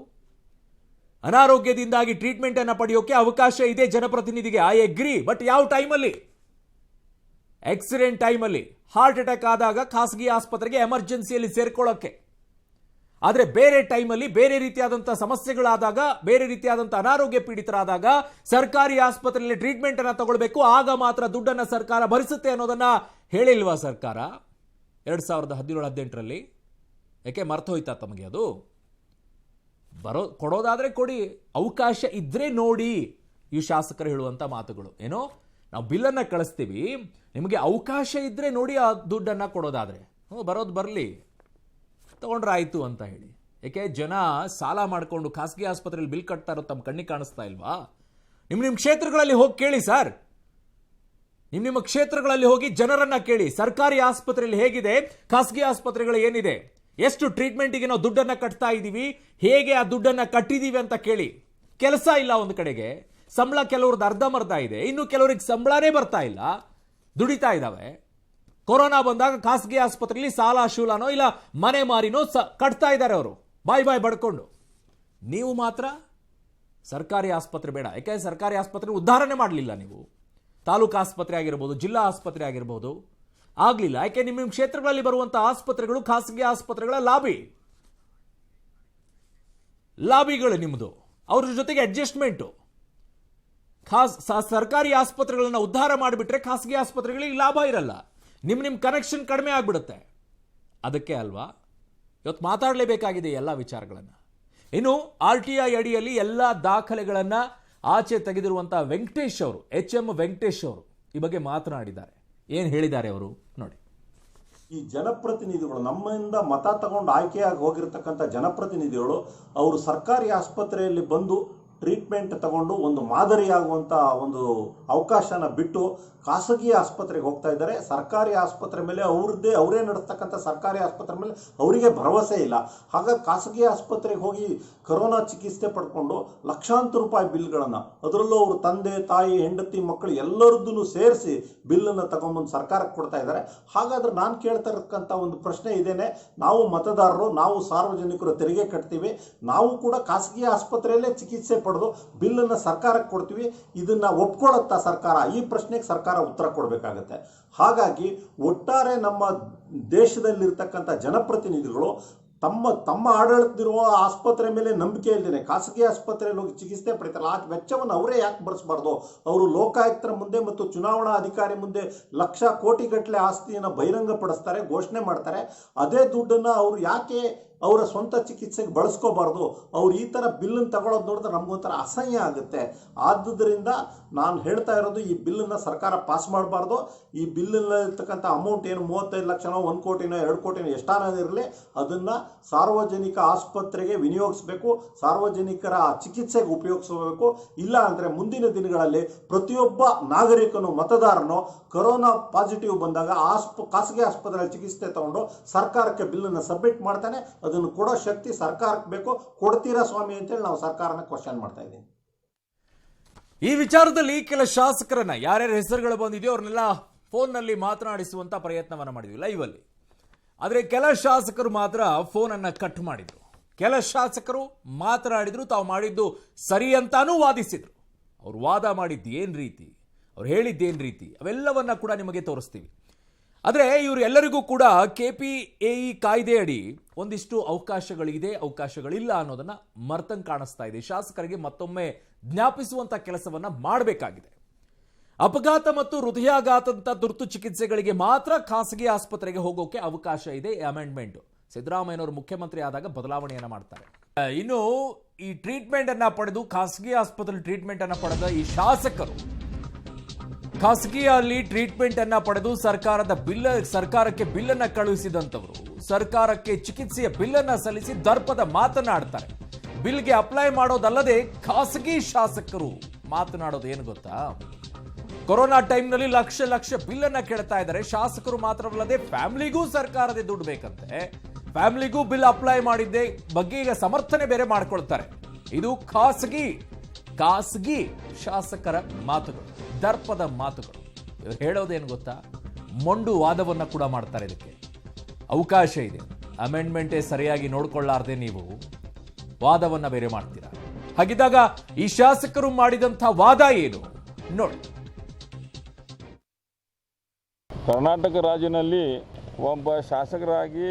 ಅನಾರೋಗ್ಯದಿಂದಾಗಿ ಟ್ರೀಟ್ಮೆಂಟ್ ಅನ್ನು ಪಡೆಯೋಕೆ ಅವಕಾಶ ಇದೆ ಜನಪ್ರತಿನಿಧಿಗೆ, ಐ ಅಗ್ರಿ. ಬಟ್ ಯಾವ ಟೈಮಲ್ಲಿ? ಆಕ್ಸಿಡೆಂಟ್ ಟೈಮಲ್ಲಿ, ಹಾರ್ಟ್ ಅಟ್ಯಾಕ್ ಆದಾಗ ಖಾಸಗಿ ಆಸ್ಪತ್ರೆಗೆ ಎಮರ್ಜೆನ್ಸಿಯಲ್ಲಿ ಸೇರ್ಕೊಳ್ಳೋಕ್ಕೆ. ಆದರೆ ಬೇರೆ ಟೈಮಲ್ಲಿ ಬೇರೆ ರೀತಿಯಾದಂಥ ಸಮಸ್ಯೆಗಳಾದಾಗ, ಬೇರೆ ರೀತಿಯಾದಂಥ ಅನಾರೋಗ್ಯ ಪೀಡಿತರಾದಾಗ ಸರ್ಕಾರಿ ಆಸ್ಪತ್ರೆಯಲ್ಲಿ ಟ್ರೀಟ್ಮೆಂಟ್ ಅನ್ನು ತಗೊಳ್ಬೇಕು, ಆಗ ಮಾತ್ರ ದುಡ್ಡನ್ನು ಸರ್ಕಾರ ಭರಿಸುತ್ತೆ ಅನ್ನೋದನ್ನ ಹೇಳಿಲ್ವಾ ಸರ್ಕಾರ 2017-18ರಲ್ಲಿ? ಯಾಕೆ ಮರ್ತೋಯ್ತಾ ತಮಗೆ ಅದು? ಕೊಡೋದಾದ್ರೆ ಕೊಡಿ, ಅವಕಾಶ ಇದ್ರೆ ನೋಡಿ. ಈ ಶಾಸಕರು ಹೇಳುವಂಥ ಮಾತುಗಳು ಏನೋ, ನಾವು ಬಿಲ್ಲನ್ನು ಕಳಿಸ್ತೀವಿ, ನಿಮಗೆ ಅವಕಾಶ ಇದ್ರೆ ನೋಡಿ ಆ ದುಡ್ಡನ್ನು ಕೊಡೋದಾದ್ರೆ. ಬರೋದು ಬರಲಿ, ತಗೊಂಡ್ರೆ ಆಯಿತು ಅಂತ ಹೇಳಿ. ಯಾಕೆ ಜನ ಸಾಲ ಮಾಡಿಕೊಂಡು ಖಾಸಗಿ ಆಸ್ಪತ್ರೆಯಲ್ಲಿ ಬಿಲ್ ಕಟ್ತಾ ಇರೋದು ತಮ್ಮ ಕಣ್ಣಿಗೆ ಕಾಣಿಸ್ತಾ ಇಲ್ವಾ? ನಿಮ್ಮ ಕ್ಷೇತ್ರಗಳಲ್ಲಿ ಹೋಗಿ ಕೇಳಿ ಸರ್. ನಿಮ್ಮ ಕ್ಷೇತ್ರಗಳಲ್ಲಿ ಹೋಗಿ ಜನರನ್ನ ಕೇಳಿ, ಸರ್ಕಾರಿ ಆಸ್ಪತ್ರೆಯಲ್ಲಿ ಹೇಗಿದೆ, ಖಾಸಗಿ ಆಸ್ಪತ್ರೆಗಳು ಏನಿದೆ, ಎಷ್ಟು ಟ್ರೀಟ್ಮೆಂಟಿಗೆ ನಾವು ದುಡ್ಡನ್ನು ಕಟ್ತಾ ಇದ್ದೀವಿ, ಹೇಗೆ ಆ ದುಡ್ಡನ್ನು ಕಟ್ಟಿದ್ದೀವಿ ಅಂತ ಕೇಳಿ. ಕೆಲಸ ಇಲ್ಲ ಒಂದು ಕಡೆಗೆ, ಸಂಬಳ ಕೆಲವ್ರದ್ದು ಅರ್ಧಂಬರ್ಧ ಇದೆ, ಇನ್ನು ಕೆಲವರಿಗೆ ಸಂಬಳನೇ ಬರ್ತಾ ಇಲ್ಲ, ದುಡಿತಾ ಇದ್ದಾವೆ. ಕೊರೋನಾ ಬಂದಾಗ ಖಾಸಗಿ ಆಸ್ಪತ್ರೆಯಲ್ಲಿ ಸಾಲ ಶೂಲನೋ ಇಲ್ಲ ಮನೆ ಮಾರಿನೋ ಕಟ್ತಾ ಇದ್ದಾರೆ ಅವರು, ಬಾಯ್ ಬಡ್ಕೊಂಡು. ನೀವು ಮಾತ್ರ ಸರ್ಕಾರಿ ಆಸ್ಪತ್ರೆ ಬೇಡ, ಯಾಕೆ ಸರ್ಕಾರಿ ಆಸ್ಪತ್ರೆ ಉದ್ಧಾರಣೆ ಮಾಡಲಿಲ್ಲ ನೀವು. ತಾಲೂಕು ಆಸ್ಪತ್ರೆ ಆಗಿರ್ಬೋದು, ಜಿಲ್ಲಾ ಆಸ್ಪತ್ರೆ ಆಗಿರ್ಬೋದು, ಆಗಲಿಲ್ಲ. ಯಾಕೆ ನಿಮ್ಮ ಕ್ಷೇತ್ರಗಳಲ್ಲಿ ಬರುವಂತಹ ಆಸ್ಪತ್ರೆಗಳು ಖಾಸಗಿ ಆಸ್ಪತ್ರೆಗಳ ಲಾಬಿಗಳು ನಿಮ್ಮದು, ಅವ್ರ ಜೊತೆಗೆ ಅಡ್ಜಸ್ಟ್ಮೆಂಟು. ಸರ್ಕಾರಿ ಆಸ್ಪತ್ರೆಗಳನ್ನ ಉದ್ಧಾರ ಮಾಡಿಬಿಟ್ರೆ ಖಾಸಗಿ ಆಸ್ಪತ್ರೆಗಳಿಗೆ ಲಾಭ ಇರಲ್ಲ, ನಿಮ್ಮ ಕನೆಕ್ಷನ್ ಕಡಿಮೆ ಆಗ್ಬಿಡುತ್ತೆ. ಅದಕ್ಕೆ ಅಲ್ವಾ ಇವತ್ತು ಮಾತಾಡಲೇಬೇಕಾಗಿದೆ ಎಲ್ಲ ವಿಚಾರಗಳನ್ನು. ಇನ್ನು RTI ಅಡಿಯಲ್ಲಿ ಎಲ್ಲ ದಾಖಲೆಗಳನ್ನು ಆಚೆ ತೆಗೆದಿರುವಂತಹ ವೆಂಕಟೇಶ್ ಅವರು, HM ವೆಂಕಟೇಶ್ ಅವರು ಈ ಬಗ್ಗೆ ಮಾತನಾಡಿದ್ದಾರೆ. ಏನು ಹೇಳಿದ್ದಾರೆ ಅವರು ನೋಡಿ.
ಈ ಜನಪ್ರತಿನಿಧಿಗಳು, ನಮ್ಮಿಂದ ಮತ ತಗೊಂಡು ಆಯ್ಕೆಯಾಗಿ ಹೋಗಿರ್ತಕ್ಕಂಥ ಜನಪ್ರತಿನಿಧಿಗಳು, ಅವರು ಸರ್ಕಾರಿ ಆಸ್ಪತ್ರೆಯಲ್ಲಿ ಬಂದು ಟ್ರೀಟ್ಮೆಂಟ್ ತಗೊಂಡು ಒಂದು ಮಾದರಿಯಾಗುವಂಥ ಒಂದು ಅವಕಾಶನ ಬಿಟ್ಟು ಖಾಸಗಿ ಆಸ್ಪತ್ರೆಗೆ ಹೋಗ್ತಾ ಇದ್ದಾರೆ. ಸರ್ಕಾರಿ ಆಸ್ಪತ್ರೆ ಮೇಲೆ ಅವರೇ ನಡೆಸ್ತಕ್ಕಂಥ ಸರ್ಕಾರಿ ಆಸ್ಪತ್ರೆ ಮೇಲೆ ಅವರಿಗೆ ಭರವಸೆ ಇಲ್ಲ. ಹಾಗಾಗಿ ಖಾಸಗಿ ಆಸ್ಪತ್ರೆಗೆ ಹೋಗಿ ಕರೋನಾ ಚಿಕಿತ್ಸೆ ಪಡ್ಕೊಂಡು ಲಕ್ಷಾಂತರ ರೂಪಾಯಿ ಬಿಲ್ಗಳನ್ನು, ಅದರಲ್ಲೂ ಅವರು ತಂದೆ ತಾಯಿ ಹೆಂಡತಿ ಮಕ್ಕಳು ಎಲ್ಲರದ್ದೂ ಸೇರಿಸಿ ಬಿಲ್ಲನ್ನು ತಗೊಂಡ್ಬಂದು ಸರ್ಕಾರಕ್ಕೆ ಕೊಡ್ತಾ ಇದ್ದಾರೆ. ಹಾಗಾದ್ರೆ ನಾನು ಕೇಳ್ತಾ ಇರತಕ್ಕಂಥ ಒಂದು ಪ್ರಶ್ನೆ ಇದೇನೆ, ನಾವು ಮತದಾರರು, ನಾವು ಸಾರ್ವಜನಿಕರು ತೆರಿಗೆ ಕಟ್ತೀವಿ, ನಾವು ಕೂಡ ಖಾಸಗಿ ಆಸ್ಪತ್ರೆಯಲ್ಲೇ ಚಿಕಿತ್ಸೆ ಪಡೆದು ಬಿಲ್ಲನ್ನು ಸರ್ಕಾರಕ್ಕೆ ಕೊಡ್ತೀವಿ, ಇದನ್ನ ಒಪ್ಕೊಳ್ಳುತ್ತಾ ಸರ್ಕಾರ? ಈ ಪ್ರಶ್ನೆಗೆ ಸರ್ಕಾರ ಉತ್ತರ ಕೊಡಬೇಕಾಗತ್ತೆ. ಹಾಗಾಗಿ ಒಟ್ಟಾರೆ ನಮ್ಮ ದೇಶದಲ್ಲಿರ್ತಕ್ಕಂಥ ಜನಪ್ರತಿನಿಧಿಗಳು ತಮ್ಮ ಆಡಳಿತದಿರುವ ಆಸ್ಪತ್ರೆ ಮೇಲೆ ನಂಬಿಕೆ ಇಲ್ಲದೇನೆ ಖಾಸಗಿ ಆಸ್ಪತ್ರೆಯಲ್ಲಿ ಹೋಗಿ ಚಿಕಿತ್ಸೆ ಪಡಿತಾರಲ್ಲ, ಆ ವೆಚ್ಚವನ್ನು ಅವರೇ ಯಾಕೆ ಭರಿಸಬಾರ್ದು? ಅವರು ಲೋಕಾಯುಕ್ತರ ಮುಂದೆ ಮತ್ತು ಚುನಾವಣಾ ಅಧಿಕಾರಿ ಮುಂದೆ ಲಕ್ಷ ಕೋಟಿಗಟ್ಟಲೆ ಆಸ್ತಿಯನ್ನು ಬಹಿರಂಗಪಡಿಸ್ತಾರೆ, ಘೋಷಣೆ ಮಾಡ್ತಾರೆ. ಅದೇ ದುಡ್ಡನ್ನು ಅವರು ಯಾಕೆ ಅವರ ಸ್ವಂತ ಚಿಕಿತ್ಸೆಗೆ ಬಳಸ್ಕೋಬಾರ್ದು? ಅವ್ರು ಈ ಥರ ಬಿಲ್ಲನ್ನು ತಗೊಳ್ಳೋದು ನೋಡಿದ್ರೆ ನಮಗೊಂಥರ ಅಸಹ್ಯ ಆಗುತ್ತೆ. ಆದುದರಿಂದ ನಾನು ಹೇಳ್ತಾ ಇರೋದು, ಈ ಬಿಲ್ಲನ್ನು ಸರ್ಕಾರ ಪಾಸ್ ಮಾಡಬಾರ್ದು. ಈ ಬಿಲ್ಲಿನಲ್ಲಿರ್ತಕ್ಕಂಥ ಅಮೌಂಟ್ ಏನು 35 ಲಕ್ಷನೋ 1 ಕೋಟಿನೋ 2 ಕೋಟಿನೋ ಎಷ್ಟಾನಿರಲಿ, ಅದನ್ನು ಸಾರ್ವಜನಿಕ ಆಸ್ಪತ್ರೆಗೆ ವಿನಿಯೋಗಿಸಬೇಕು, ಸಾರ್ವಜನಿಕರ ಚಿಕಿತ್ಸೆಗೆ ಉಪಯೋಗಿಸಬೇಕು. ಇಲ್ಲ ಅಂದರೆ ಮುಂದಿನ ದಿನಗಳಲ್ಲಿ ಪ್ರತಿಯೊಬ್ಬ ನಾಗರಿಕನು, ಮತದಾರನು ಕೊರೋನಾ ಪಾಸಿಟಿವ್ ಬಂದಾಗ ಖಾಸಗಿ ಆಸ್ಪತ್ರೆಯಲ್ಲಿ ಚಿಕಿತ್ಸೆ ತಗೊಂಡು ಸರ್ಕಾರಕ್ಕೆ ಬಿಲ್ಲನ್ನು ಸಬ್ಮಿಟ್ ಮಾಡ್ತಾನೆ. ಅದನ್ನು ಕೊಡೋ ಶಕ್ತಿ ಸರ್ಕಾರಕ್ಕೆ ಬೇಕು. ಕೊಡ್ತೀರಾ ಸ್ವಾಮಿ ಅಂತೇಳಿ ನಾವು ಸರ್ಕಾರನ ಕ್ವಶನ್ ಮಾಡ್ತಾ ಇದ್ದೀವಿ.
ಈ ವಿಚಾರದಲ್ಲಿ ಕೆಲ ಶಾಸಕರನ್ನ, ಯಾರ್ಯಾರ ಹೆಸರುಗಳು ಬಂದಿದೆಯೋ ಅವ್ರನ್ನೆಲ್ಲ ಫೋನ್ನಲ್ಲಿ ಮಾತನಾಡಿಸುವಂತ ಪ್ರಯತ್ನವನ್ನ ಮಾಡಿದ್ವಿ ಲೈವ್ ಅಲ್ಲಿ. ಆದರೆ ಕೆಲ ಶಾಸಕರು ಮಾತ್ರ ಫೋನನ್ನು ಕಟ್ ಮಾಡಿದ್ರು. ಕೆಲ ಶಾಸಕರು ಮಾತನಾಡಿದ್ರು, ತಾವು ಮಾಡಿದ್ದು ಸರಿ ಅಂತಾನೂ ವಾದಿಸಿದ್ರು. ಅವ್ರು ವಾದ ಮಾಡಿದ್ದು ಏನು ರೀತಿ, ಅವ್ರು ಹೇಳಿದ್ದೇನು ರೀತಿ, ಅವೆಲ್ಲವನ್ನ ಕೂಡ ನಿಮಗೆ ತೋರಿಸ್ತೀವಿ. ಆದರೆ ಇವರು ಎಲ್ಲರಿಗೂ ಕೂಡ KPAE ಕಾಯ್ದೆ ಅಡಿ ಒಂದಿಷ್ಟು ಅವಕಾಶಗಳಿದೆ, ಅವಕಾಶಗಳಿಲ್ಲ ಅನ್ನೋದನ್ನ ಮರ್ತಂಗೆ ಕಾಣಿಸ್ತಾ ಇದೆ. ಶಾಸಕರಿಗೆ ಮತ್ತೊಮ್ಮೆ ಜ್ಞಾಪಿಸುವಂತ ಕೆಲಸವನ್ನ ಮಾಡಬೇಕಾಗಿದೆ. ಅಪಘಾತ ಮತ್ತು ಹೃದಯಾಘಾತದಂತ ತುರ್ತು ಚಿಕಿತ್ಸೆಗಳಿಗೆ ಮಾತ್ರ ಖಾಸಗಿ ಆಸ್ಪತ್ರೆಗೆ ಹೋಗೋಕೆ ಅವಕಾಶ ಇದೆ. ಈ ಅಮೆಂಡ್ಮೆಂಟ್ ಸಿದ್ದರಾಮಯ್ಯನವರು ಮುಖ್ಯಮಂತ್ರಿ ಆದಾಗ ಬದಲಾವಣೆಯನ್ನ ಮಾಡ್ತಾರೆ. ಇನ್ನು ಈ ಟ್ರೀಟ್ಮೆಂಟ್ ಅನ್ನ ಪಡೆದು ಖಾಸಗಿ ಆಸ್ಪತ್ರೆ ಟ್ರೀಟ್ಮೆಂಟ್ ಅನ್ನ ಪಡೆದ ಈ ಶಾಸಕರು ಖಾಸಗಿಯಲ್ಲಿ ಟ್ರೀಟ್ಮೆಂಟ್ ಅನ್ನ ಪಡೆದು ಸರ್ಕಾರಕ್ಕೆ ಬಿಲ್ ಅನ್ನ ಕಳುಹಿಸಿದಂತವರು ಸರ್ಕಾರಕ್ಕೆ ಚಿಕಿತ್ಸೆಯ ಬಿಲ್ ಅನ್ನ ಸಲ್ಲಿಸಿ ದರ್ಪದ ಮಾತನಾಡ್ತಾರೆ. ಬಿಲ್ಗೆ ಅಪ್ಲೈ ಮಾಡೋದಲ್ಲದೆ ಖಾಸಗಿ ಶಾಸಕರು ಮಾತನಾಡೋದು ಏನು ಗೊತ್ತಾ, ಕೊರೋನಾ ಟೈಮ್ನಲ್ಲಿ ಲಕ್ಷ ಬಿಲ್ ಅನ್ನ ಕೇಳ್ತಾ ಇದ್ದಾರೆ. ಶಾಸಕರು ಮಾತ್ರವಲ್ಲದೆ ಫ್ಯಾಮಿಲಿಗೂ ಸರ್ಕಾರದ ದುಡ್ಡು ಬೇಕಂತೆ, ಫ್ಯಾಮಿಲಿಗೂ ಬಿಲ್ ಅಪ್ಲೈ ಮಾಡಿದ್ದೆ ಬಗ್ಗೆ ಈಗ ಸಮರ್ಥನೆ ಬೇರೆ ಮಾಡ್ಕೊಳ್ತಾರೆ. ಇದು ಖಾಸಗಿ ಶಾಸಕರ ಮಾತುಗಳು, ದರ್ಪದ ಮಾತುಗಳು. ಇವರು ಹೇಳೋದೇನು ಗೊತ್ತಾ, ಮೊಂಡು ವಾದವನ್ನ ಕೂಡ ಮಾಡ್ತಾರೆ. ಇದಕ್ಕೆ ಅವಕಾಶ ಇದೆ. ಅಮೆಂಡ್ಮೆಂಟೇ ಸರಿಯಾಗಿ ನೋಡ್ಕೊಳ್ಳಾರ್ದೆ ನೀವು ವಾದವನ್ನ ಬೇರೆ ಮಾಡ್ತೀರಾ. ಹಾಗಿದ್ದಾಗ ಈ ಶಾಸಕರು ಮಾಡಿದಂಥ ವಾದ ಏನು ನೋಡಿ.
ಕರ್ನಾಟಕ ರಾಜ್ಯದಲ್ಲಿ ಒಬ್ಬ ಶಾಸಕರಾಗಿ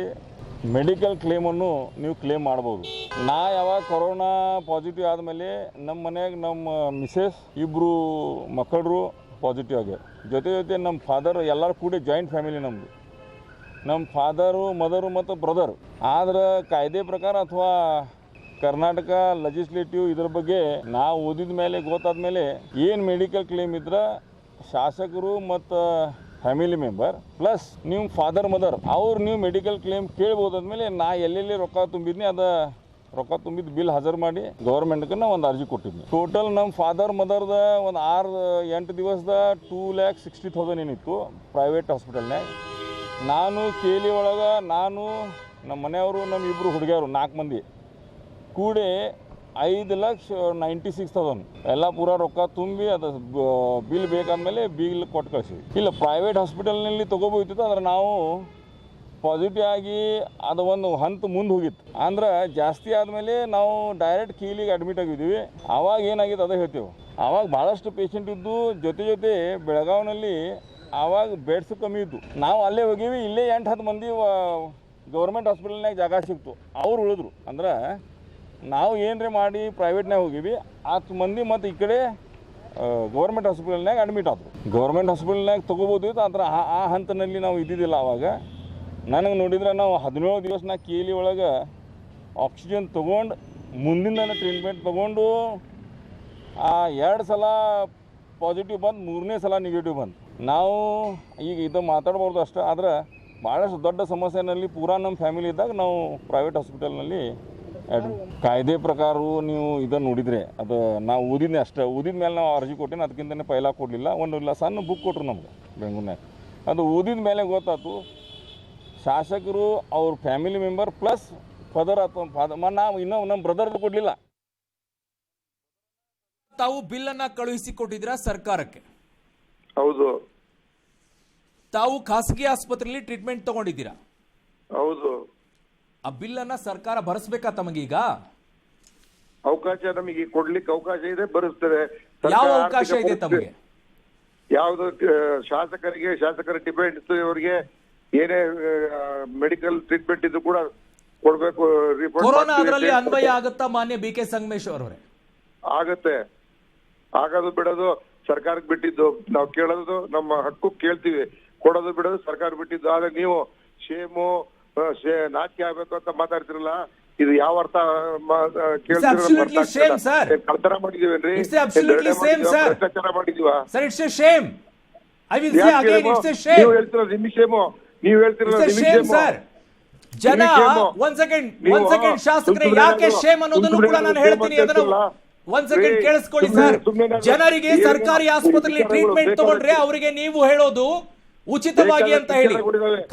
ಮೆಡಿಕಲ್ ಕ್ಲೇಮನ್ನು ನೀವು ಕ್ಲೇಮ್ ಮಾಡ್ಬೋದು. ನಾ ಯಾವಾಗ ಕೊರೋನಾ ಪಾಸಿಟಿವ್ ಆದಮೇಲೆ ನಮ್ಮ ಮನೆಯಾಗ ನಮ್ಮ ಮಿಸೆಸ್ ಇಬ್ಬರು ಮಕ್ಕಳು ಪಾಸಿಟಿವ್ ಆಗ್ಯಾರ. ಜೊತೆ ನಮ್ಮ ಫಾದರ್ ಎಲ್ಲರೂ ಕೂಡ ಜಾಯಿಂಟ್ ಫ್ಯಾಮಿಲಿ ನಮ್ಮದು. ನಮ್ಮ ಫಾದರು, ಮದರು ಮತ್ತು ಬ್ರದರ್. ಆದ್ರೆ ಕಾಯ್ದೆ ಪ್ರಕಾರ ಅಥವಾ ಕರ್ನಾಟಕ ಲೆಜಿಸ್ಲೇಟಿವ್ ಇದ್ರ ಬಗ್ಗೆ ನಾವು ಓದಿದ ಮೇಲೆ ಗೊತ್ತಾದ ಮೇಲೆ ಏನು ಮೆಡಿಕಲ್ ಕ್ಲೇಮ್ ಇದ್ರೆ ಶಾಸಕರು ಮತ್ತು ಫ್ಯಾಮಿಲಿ ಮೆಂಬರ್ ಪ್ಲಸ್ ನೀವು ಫಾದರ್ ಮದರ್ ಅವ್ರು ನೀವು ಮೆಡಿಕಲ್ ಕ್ಲೇಮ್ ಕೇಳ್ಬೋದು. ಆದ್ಮೇಲೆ ನಾ ಎಲ್ಲೆಲ್ಲಿ ರೊಕ್ಕ ತುಂಬಿದ್ನಿ ರೊಕ್ಕ ತುಂಬಿದ್ದು ಬಿಲ್ ಹಾಜರು ಮಾಡಿ ಗೌರ್ಮೆಂಟ್ಗೆ ನಾವು ಒಂದು ಅರ್ಜಿ ಕೊಟ್ಟಿದ್ನಿ. ಟೋಟಲ್ ನಮ್ಮ ಫಾದರ್ ಮದರ್ದ ಒಂದು 6-8 ದಿವಸದ 2,60,000 ಏನಿತ್ತು ಪ್ರೈವೇಟ್ ಹಾಸ್ಪಿಟಲ್ನಾಗ. ನಾನು ಕೇಲಿ ಒಳಗೆ ನಾನು ನಮ್ಮ ಮನೆಯವರು ನಮ್ಮ ಇಬ್ಬರು ಹುಡುಗಿಯರು 4 ಮಂದಿ ಕೂಡಿ 5,96,000 ಎಲ್ಲ ಪೂರ ರೊಕ್ಕ ತುಂಬಿ ಅದು ಬಿಲ್ ಬೇಕಾದ್ಮೇಲೆ ಬಿಲ್ ಕೊಟ್ಟು ಕಳಿಸಿವಿ. ಇಲ್ಲ ಪ್ರೈವೇಟ್ ಹಾಸ್ಪಿಟಲ್ನಲ್ಲಿ ತೊಗೋಬೋಯ್ತಿತ್ತು, ಆದರೆ ನಾವು ಪಾಸಿಟಿವ್ ಆಗಿ ಅದು ಒಂದು ಹಂತ ಮುಂದೆ ಹೋಗಿತ್ತು. ಅಂದ್ರೆ ಜಾಸ್ತಿ ಆದಮೇಲೆ ನಾವು ಡೈರೆಕ್ಟ್ ಕೀಲಿಗೆ ಅಡ್ಮಿಟ್ ಆಗಿದ್ದೀವಿ. ಆವಾಗ ಏನಾಗಿದೆ ಅದೇ ಹೇಳ್ತೇವೆ. ಆವಾಗ ಭಾಳಷ್ಟು ಪೇಷಂಟ್ ಇದ್ದು, ಜೊತೆ ಬೆಳಗಾವಿನಲ್ಲಿ ಆವಾಗ ಬೆಡ್ಸ್ ಕಮ್ಮಿ ಇದ್ದು. ನಾವು ಅಲ್ಲೇ ಹೋಗೀವಿ. ಇಲ್ಲೇ 8-10 ಮಂದಿ ಗೌರ್ಮೆಂಟ್ ಹಾಸ್ಪಿಟಲ್ನಾಗ ಜಾಗ ಸಿಕ್ತು, ಅವ್ರು ಉಳಿದ್ರು. ಅಂದ್ರೆ ನಾವು ಏನರೇ ಮಾಡಿ ಪ್ರೈವೇಟ್ನಾಗ ಹೋಗೀವಿ, 10 ಮಂದಿ ಮತ್ತು ಈ ಕಡೆ ಗೌರ್ಮೆಂಟ್ ಹಾಸ್ಪಿಟಲ್ನಾಗ ಅಡ್ಮಿಟ್ ಆದರು. ಗೌರ್ಮೆಂಟ್ ಹಾಸ್ಪಿಟಲ್ನಾಗ ತೊಗೋಬೋದಿತ್ತು, ಆದರೆ ಆ ಹಂತದಲ್ಲಿ ನಾವು ಇದ್ದಿದ್ದಿಲ್ಲ. ಆವಾಗ ನನಗೆ ನೋಡಿದ್ರೆ ನಾವು 17 ದಿವಸ ಕೇಲಿ ಒಳಗೆ ಆಕ್ಸಿಜನ್ ತೊಗೊಂಡು ಮುಂದಿನ ಟ್ರೀಟ್ಮೆಂಟ್ ತೊಗೊಂಡು 2 ಸಲ ಪಾಸಿಟಿವ್ ಬಂದು, 3ನೇ ಸಲ ನೆಗೆಟಿವ್ ಬಂದು. ನಾವು ಈಗ ಇದು ಮಾತಾಡ್ಬೋದು ಅಷ್ಟೇ, ಆದರೆ ಭಾಳಷ್ಟು ದೊಡ್ಡ ಸಮಸ್ಯೆನಲ್ಲಿ ಪೂರಾ ನಮ್ಮ ಫ್ಯಾಮಿಲಿ ಇದ್ದಾಗ ನಾವು ಪ್ರೈವೇಟ್ ಹಾಸ್ಪಿಟಲ್ನಲ್ಲಿ ಕಾಯ್ದೆ ಪ್ರಕಾರ ನೀವು ಇದನ್ನು ನೋಡಿದರೆ ಅದು ನಾವು ಓದಿದ್ನೇ ಅಷ್ಟೇ. ಓದಿದ ಮೇಲೆ ನಾವು ಅರ್ಜಿ ಕೊಟ್ಟೇನೆ, ಅದಕ್ಕಿಂತಲೇ ಪೈಲ ಕೊಡಲಿಲ್ಲ. ಇಲ್ಲ ಸಣ್ಣ ಬುಕ್ ಕೊಟ್ಟರು ನಮ್ಗೆ ಬೆಂಗಳೂರಿನಾಗ. ಅದು ಓದಿದ ಮೇಲೆ ಗೊತ್ತಾಯ್ತು ಶಾಸಕರು ಅವ್ರ ಫ್ಯಾಮಿಲಿ ಮೆಂಬರ್ ಪ್ಲಸ್ ಫಾದರ್ ಅಥವಾ ನಾವು ಇನ್ನೂ ನಮ್ಮ ಬ್ರದರ್ದು ಕೊಡಲಿಲ್ಲ.
ತಾವು ಬಿಲ್ ಅನ್ನ ಕಳುಹಿಸಿ ಕೊಟ್ಟಿದ್ದೀರಾ ಸರ್ಕಾರಕ್ಕೆ?
ಹೌದು.
ತಾವು ಖಾಸಗಿ ಆಸ್ಪತ್ರೆಯಲ್ಲಿ ಟ್ರೀಟ್ಮೆಂಟ್ ತಗೊಂಡಿದ್ದೀರಾ?
ಹೌದು.
ಆ ಬಿಲ್ ಅನ್ನ ಸರ್ಕಾರ ಭರಿಸಬೇಕಾ ತಮಗೀಗ?
ಅವಕಾಶ ನಮಗೆ ಕೊಡ್ಲಿಕ್ಕೆ ಅವಕಾಶ ಇದೆ, ಭರಿಸ್ತೇವೆ.
ಯಾವ ಅವಕಾಶ ಇದೆ ತಮಗೆ?
ಯಾವ್ದು ಶಾಸಕರ ಡಿಪೆಂಡ್ ಇವರಿಗೆ ಏನೇ ಮೆಡಿಕಲ್ ಟ್ರೀಟ್ಮೆಂಟ್ ಇದ್ದು ಕೂಡ ಕೊಡ್ಬೇಕು.
ಕೊರೋನಾ ಅದರಲ್ಲಿ ಅನ್ವಯ ಆಗುತ್ತಾ ಮಾನ್ಯ BK ಸಂಗಮೇಶ್ವರ್ ಅವರೇ?
ಆಗತ್ತೆ. ಆಗೋದು ಬಿಡೋದು ಸರ್ಕಾರಕ್ಕೆ ಬಿಟ್ಟಿದ್ದು. ನಾವು ಕೇಳೋದು ನಮ್ಮ ಹಕ್ಕು ಕೇಳ್ತೀವಿ, ಕೊಡೋದು ಬಿಡೋದು ಸರ್ಕಾರ ಬಿಟ್ಟಿದ್ದು. ಆದ್ರೆ ನೀವು ಶೇಮು ನಾಚಿಕೆ ಆಗ್ಬೇಕು ಅಂತ ಮಾತಾಡ್ತಿರಲ್ಲ, ಇದು ಯಾವ ಅರ್ಥ ಕಳ್ತನ ಮಾಡಿದೀವೇನ್ರಿ? ಭ್ರಷ್ಟಾಚಾರ ಮಾಡಿದೀವಾ? ನೀವು ಹೇಳ್ತಿರೋ ನಿಮ್ ಶೇಮು, ನೀವು ಹೇಳ್ತಿರೋ
ಜನ ಒಂದ್ ಸೆಕೆಂಡ್ ಶಾಸಕರೇ, ಯಾಕೆ ಶೇಮ್ ಅನ್ನೋದನ್ನು ಕೂಡ ನಾನು ಹೇಳ್ತೀನಿ. ಅದನ್ನು ಒಂದ್ ಸೆಕೆಂಡ್ ಕೇಳಿಸ್ಕೊಳ್ಳಿ ಸರ್. ಜನರಿಗೆ ಸರ್ಕಾರಿ ಆಸ್ಪತ್ರೆಯಲ್ಲಿ ಟ್ರೀಟ್ಮೆಂಟ್ ತಗೊಂಡ್ರೆ ಅವರಿಗೆ ನೀವು ಹೇಳೋದು ಉಚಿತವಾಗಿ ಅಂತ ಹೇಳಿ,